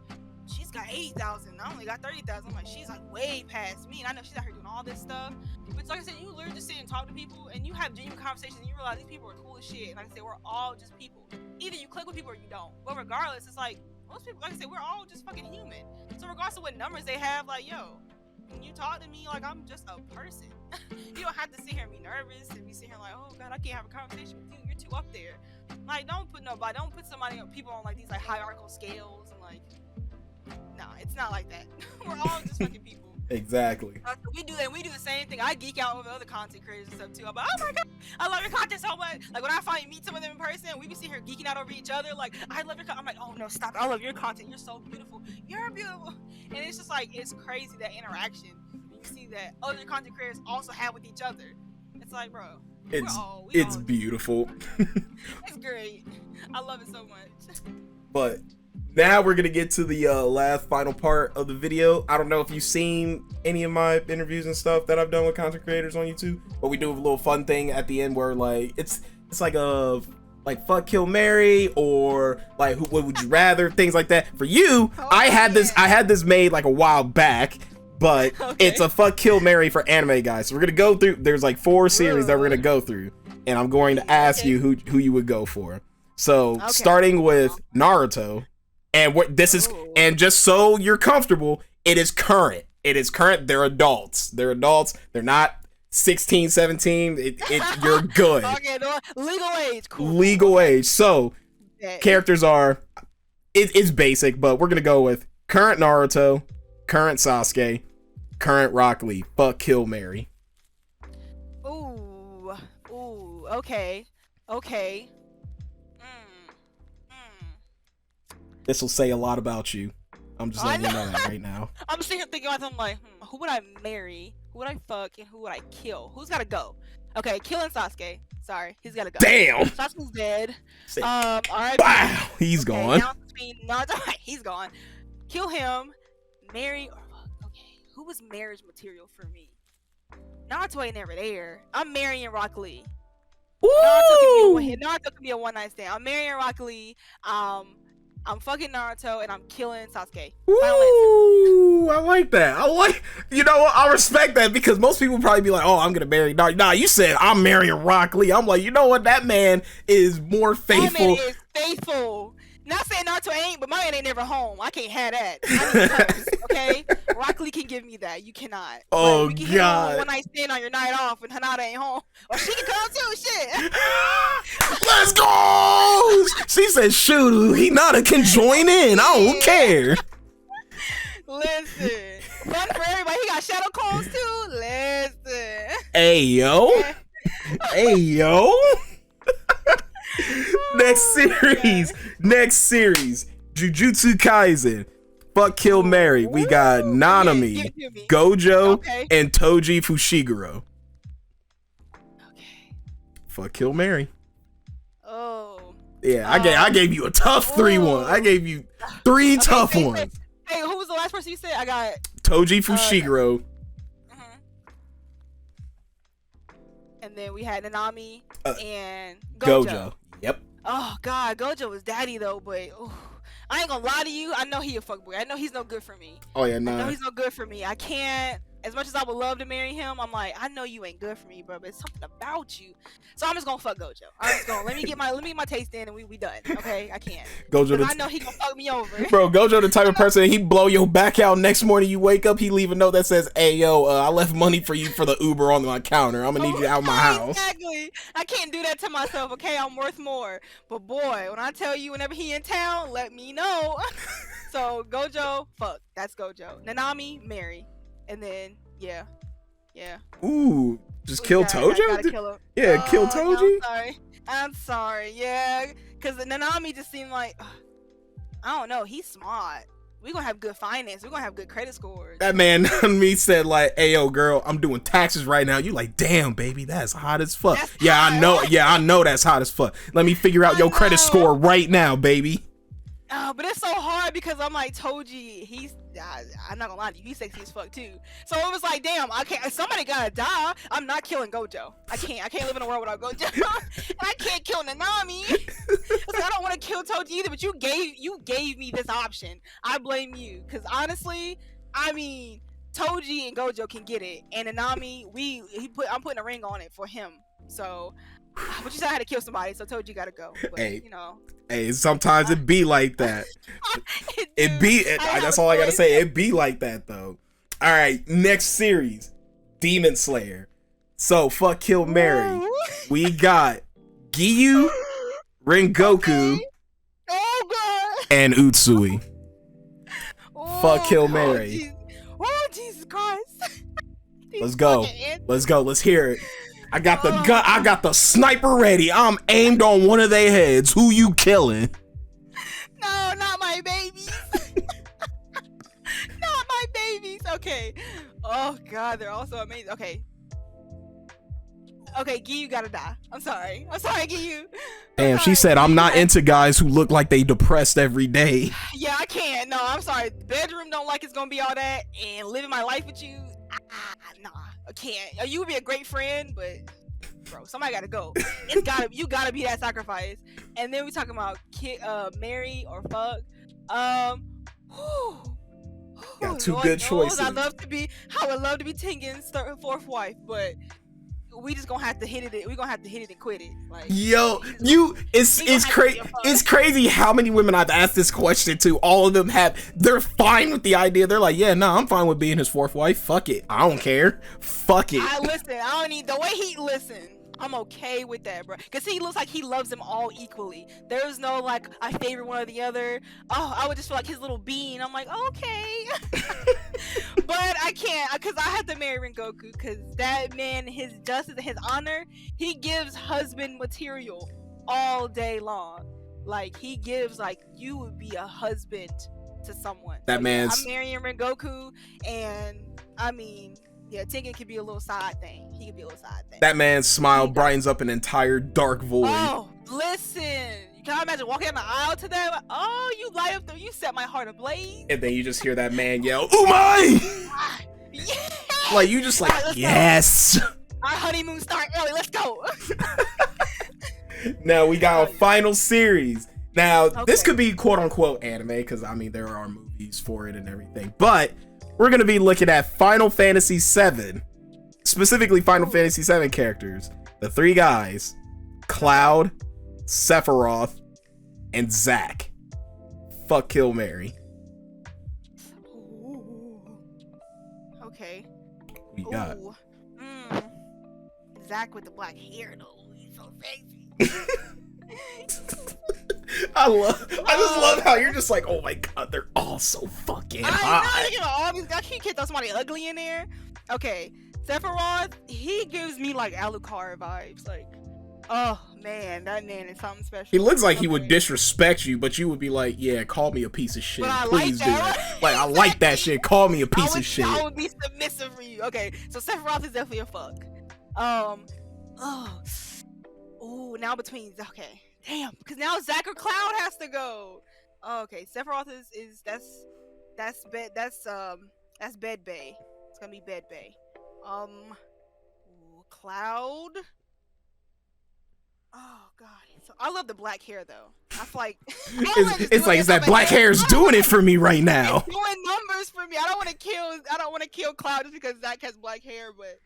she's got 80,000. I only got 30,000. I'm like, she's like way past me, and I know she's out here doing all this stuff. But like I said, you literally just sit and talk to people, and you have genuine conversations, and you realize these people are cool as shit. And like I said, we're all just people. Either you click with people or you don't. But regardless, it's like most people, like I said, we're all just fucking human. So regardless of what numbers they have, like yo, when you talk to me like I'm just a person. You don't have to sit here and be nervous and be sitting here like, oh God, I can't have a conversation with you. You're too up there. Like, don't put people on like these like hierarchical scales and like, nah, it's not like that. We're all just fucking people. Exactly. We do the same thing. I geek out over other content creators and stuff too. I'm like, oh my God, I love your content so much. Like when I finally meet some of them in person, we be sitting here geeking out over each other. Like, I love your content. I'm like, oh no, stop it. I love your content. You're so beautiful. You're beautiful. And it's just like, it's crazy that interaction. You see that other content creators also have with each other. It's like, bro, it's beautiful. It's great. I love it so much. But now we're gonna get to the last final part of the video. I don't know if you've seen any of my interviews and stuff that I've done with content creators on YouTube, but we do a little fun thing at the end where like it's like a like fuck, kill, marry, or like what would you rather, things like that. For you, I had this made like a while back. But okay. It's a fuck, kill, marry for anime guys. So we're gonna go through. There's like 4 series that we're gonna go through, and I'm going to ask you who you would go for. So starting with Naruto, and what this is, and just so you're comfortable, it is current. It is current. They're adults. They're not 16, 17. You're good. Okay, legal age. Cool. Legal age. So characters are. It's basic, but we're gonna go with current Naruto, current Sasuke, current Rock Lee. Fuck, kill, marry. Ooh, okay. This will say a lot about you. I'm just letting you know that right now. I'm sitting here thinking about something like, who would I marry? Who would I fuck? And who would I kill? Who's gotta go? Okay, killing Sasuke. Sorry, he's gotta go. Damn! Sasuke's dead. Alright. Wow, he's gone. He's gone. Kill him. Marry. Okay, who was marriage material for me? Naruto ain't never there. I'm marrying Rock Lee. Naruto could be a one night stand. I'm marrying Rock Lee. I'm fucking Naruto and I'm killing Sasuke. Ooh, I like that. You know what? I respect that because most people probably be like, "Oh, I'm gonna marry." Nah, you said I'm marrying Rock Lee. I'm like, you know what? That man is more faithful. That man is faithful. Not saying Naruto ain't, but my man ain't never home. I can't have that. I need hugs, okay? Rock Lee can give me that. You cannot. Oh, we can God. One night stand on your night off and Hanada ain't home. Or she can come too, shit. Let's go! She said, shoot, Hinata can join in. I don't care. Listen. Fun for everybody. He got shadow clones too. Listen. Hey, yo. Hey, yo. Next series, Jujutsu Kaisen, fuck, kill, marry. We got Nanami, Gojo, and Toji Fushiguro. Okay. Fuck, kill, marry. Oh. Yeah, I gave you a tough 3-1. I gave you 3 tough ones. Hey, who was the last person you said? I got Toji Fushiguro. And then we had Nanami and Gojo. Yep. Oh God, Gojo was daddy though, but I ain't gonna lie to you. I know he a fuckboy. I know he's no good for me. Oh yeah, nah. I know he's no good for me. I can't. As much as I would love to marry him, I'm like, I know you ain't good for me, bro. But it's something about you. So I'm just gonna fuck Gojo. I'm just gonna let me get my taste in, and we done. Okay, I can't. Gojo, I know he gonna fuck me over. Bro, Gojo the type of person he blow your back out next morning. You wake up, he leave a note that says, "Hey yo, I left money for you for the Uber on my counter. I'm gonna need you out of my house." Exactly. I can't do that to myself. Okay, I'm worth more. But boy, when I tell you, whenever he in town, let me know. So Gojo, fuck. That's Gojo. Nanami, marry, and then yeah. Ooh, just kill Tojo? Kill yeah, kill Toji? No, I'm sorry. Yeah, because Nanami just seemed like, I don't know, he's smart. we gonna have good finance. We're gonna have good credit scores. That man me said like, "Hey yo, girl, I'm doing taxes right now." You like, "Damn, baby, that's hot as fuck." That's yeah, hot. I know. Yeah, I know that's hot as fuck. Let me figure out your credit score right now, baby. But it's so hard because I'm like Toji. I'm not gonna lie to you. He's sexy as fuck too. So it was like, damn, I can't. Somebody gotta die. I'm not killing Gojo. I can't live in a world without Gojo. And I can't kill Nanami. Like, I don't want to kill Toji either. But you gave me this option. I blame you. Cause honestly, I mean, Toji and Gojo can get it, and Nanami, I'm putting a ring on it for him. So. But you said I had to kill somebody, so Toji gotta go. But, hey, you know. Hey, sometimes it be like that. That's all I gotta say. It be like that though. All right, next series, Demon Slayer. So fuck, kill, marry. We got Giyu, Rengoku, and Utsui. Fuck, kill, marry. Oh Jesus Christ! Let's go. Let's go. Let's hear it. I got the gun. I got the sniper ready. I'm aimed on one of their heads. Who you killing? No, not my babies. Not my babies. Okay. Oh God, they're all so amazing. Okay. Okay, Giyu gotta die. I'm sorry, Giyu. Damn, she said I'm not into guys who look like they depressed every day. Yeah, I can't. No, I'm sorry. Bedroom don't like it's gonna be all that, and living my life with you. Nah, I can't. You would be a great friend, but bro, somebody gotta go. You gotta be that sacrifice. And then we talking about marry or fuck. Got two good choices. I would love to be Tengen's fourth wife, but we just gonna have to hit it. We gonna have to hit it and quit it. Like, yo, it's crazy. It's crazy how many women I've asked this question to. All of them they're fine with the idea. They're like, yeah, no, I'm fine with being his fourth wife. Fuck it, I don't care. Fuck it. I don't need the way he listen. I'm okay with that, bro. Cause he looks like he loves them all equally. There's no like I favor one or the other. Oh, I would just feel like his little bean. I'm like, okay. But I can't, cause I have to marry Rengoku, cause that man, his justice and his honor, he gives husband material all day long. Like he gives like you would be a husband to someone. That man's. I'm marrying Rengoku, and I mean. Yeah, Tengen could be a little side thing. He could be a little side thing. That man's smile brightens up an entire dark void. Oh, listen. Can I imagine walking down the aisle to that? Like, oh, you light up you set my heart ablaze. And then you just hear that man yell, "Umai!" Yeah. Like you just like, right, yes. Go. Our honeymoon start early. Let's go. Now we got a final series. Now this could be quote unquote anime because I mean there are movies for it and everything, but we're going to be looking at Final Fantasy VII, specifically Final Fantasy VII characters. The three guys, Cloud, Sephiroth, and Zack. Fuck, kill, marry. Ooh. Okay. We got. Zack with the black hair, though. He's so sexy. I just love how you're just like, oh my god, they're all so fucking hot. I can't throw somebody ugly in there. Okay, Sephiroth, he gives me like Alucard vibes. Like, oh man, that man is something special. He looks like he would disrespect you, but you would be like, yeah, call me a piece of shit. Please do that. Like, I like that shit. Call me a piece of shit. I would be submissive for you. Okay, so Sephiroth is definitely a fuck. Now between damn, because now Zack or Cloud has to go. Oh, okay, Sephiroth is that's Bed Bay. It's gonna be Bed Bay. Cloud. Oh god, so I love the black hair though. I feel like it's like that black hair is doing it for me right now. It's doing numbers for me. I don't want to kill Cloud just because Zack has black hair, but.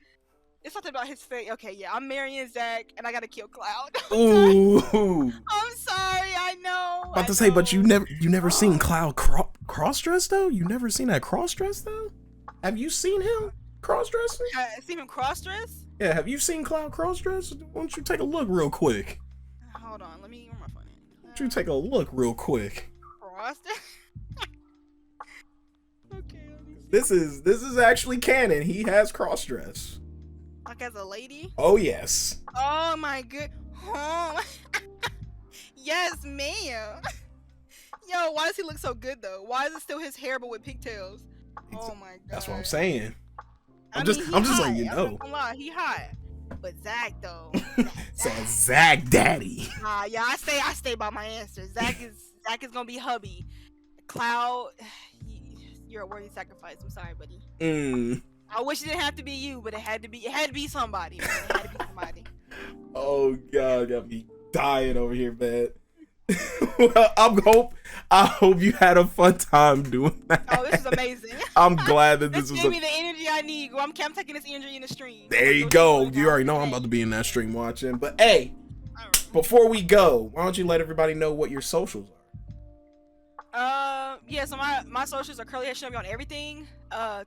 It's something about his face. Okay, yeah, I'm marrying Zack, and I gotta kill Cloud. Ooh. I'm sorry. I know. About to say, but you never seen Cloud cross dress though. You never seen that cross dress though. Have you seen him cross dressing? Seen him cross dress? Yeah. Have you seen Cloud cross dress? Why don't you take a look real quick? Hold on. Let me. Where my phone? Why don't you take a look real quick? Cross dress. Okay. This is actually canon. He has cross dress. Like as a lady? Oh yes. Oh my good. Oh. Yes, ma'am. Yo, why does he look so good though? Why is it still his hair but with pigtails? Oh my god. That's what I'm saying. I'm mean, just hot. letting you I'm know. not gonna lie, he hot. But Zach though. Said Zach Daddy. Yeah, I stay by my answer. Zach is gonna be hubby. Cloud, you're a worthy sacrifice. I'm sorry, buddy. I wish it didn't have to be you, but it had to be somebody. Man. It had to be somebody. Oh god, got me dying over here, man. Well, I hope you had a fun time doing that. Oh, this is amazing. I'm glad that this gave me the energy I need. I'm taking this energy in the stream. There you go. You already know I'm about to be in that stream watching. But hey, before we go, why don't you let everybody know what your socials are? Yeah, so my socials are CurlyHeadShinobi on everything.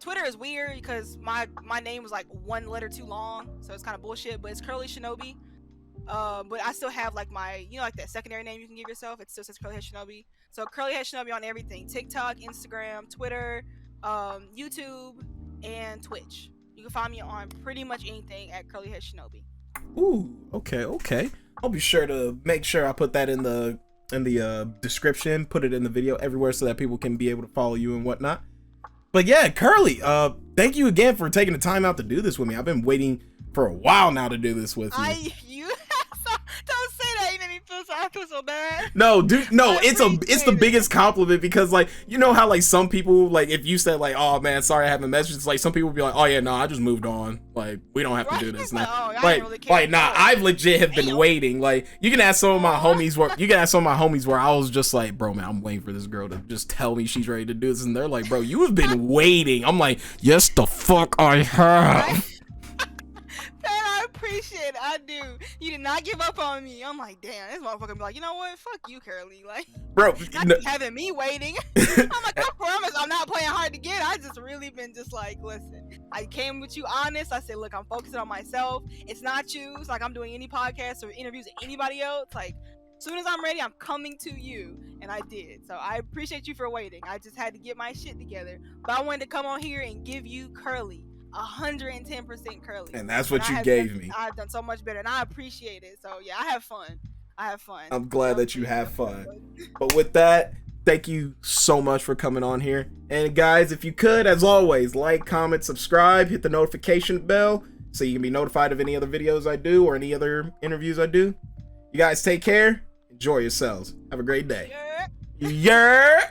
Twitter is weird because my name was like one letter too long, so it's kind of bullshit, but it's CurlyShinobi. But I still have like my, like that secondary name you can give yourself. It still says CurlyHeadShinobi. So CurlyHeadShinobi on everything: TikTok, Instagram, Twitter, YouTube, and Twitch. You can find me on pretty much anything at CurlyHeadShinobi. Ooh, okay. I'll be sure to make sure I put that in the description, put it in the video everywhere so that people can be able to follow you and whatnot. But yeah, Curly, thank you again for taking the time out to do this with me. I've been waiting for a while now to do this with you. Don't say that. You made me feel so bad. No, dude, no, it's the biggest compliment because like, you know how like some people, like if you said like, oh man, sorry I haven't messaged, like some people would be like, oh yeah, no, I just moved on. Like we don't have to do this now. Like nah, I've legit have been waiting. Like you can ask some of my homies where I was just like, bro, man, I'm waiting for this girl to just tell me she's ready to do this, and they're like, bro, you have been waiting. I'm like, yes, the fuck I have. I appreciate it. I do. You did not give up on me. I'm like, damn, this motherfucker be like, you know what? Fuck you, Curly. Like, bro, having me waiting. I'm like, I promise I'm not playing hard to get. I just really been just like, listen, I came with you honest. I said, look, I'm focusing on myself. It's not you. It's like I'm doing any podcast or interviews with anybody else. Like, as soon as I'm ready, I'm coming to you. And I did. So I appreciate you for waiting. I just had to get my shit together. But I wanted to come on here and give you Curly. 110% Curly, and that's what you gave me. I've done so much better, and I appreciate it. So yeah, I have fun. I'm glad that you have fun. But with that, thank you so much for coming on here. And guys, if you could, as always, like, comment, subscribe, hit the notification bell so you can be notified of any other videos I do or any other interviews I do. You guys take care. Enjoy yourselves. Have a great day. Yeah.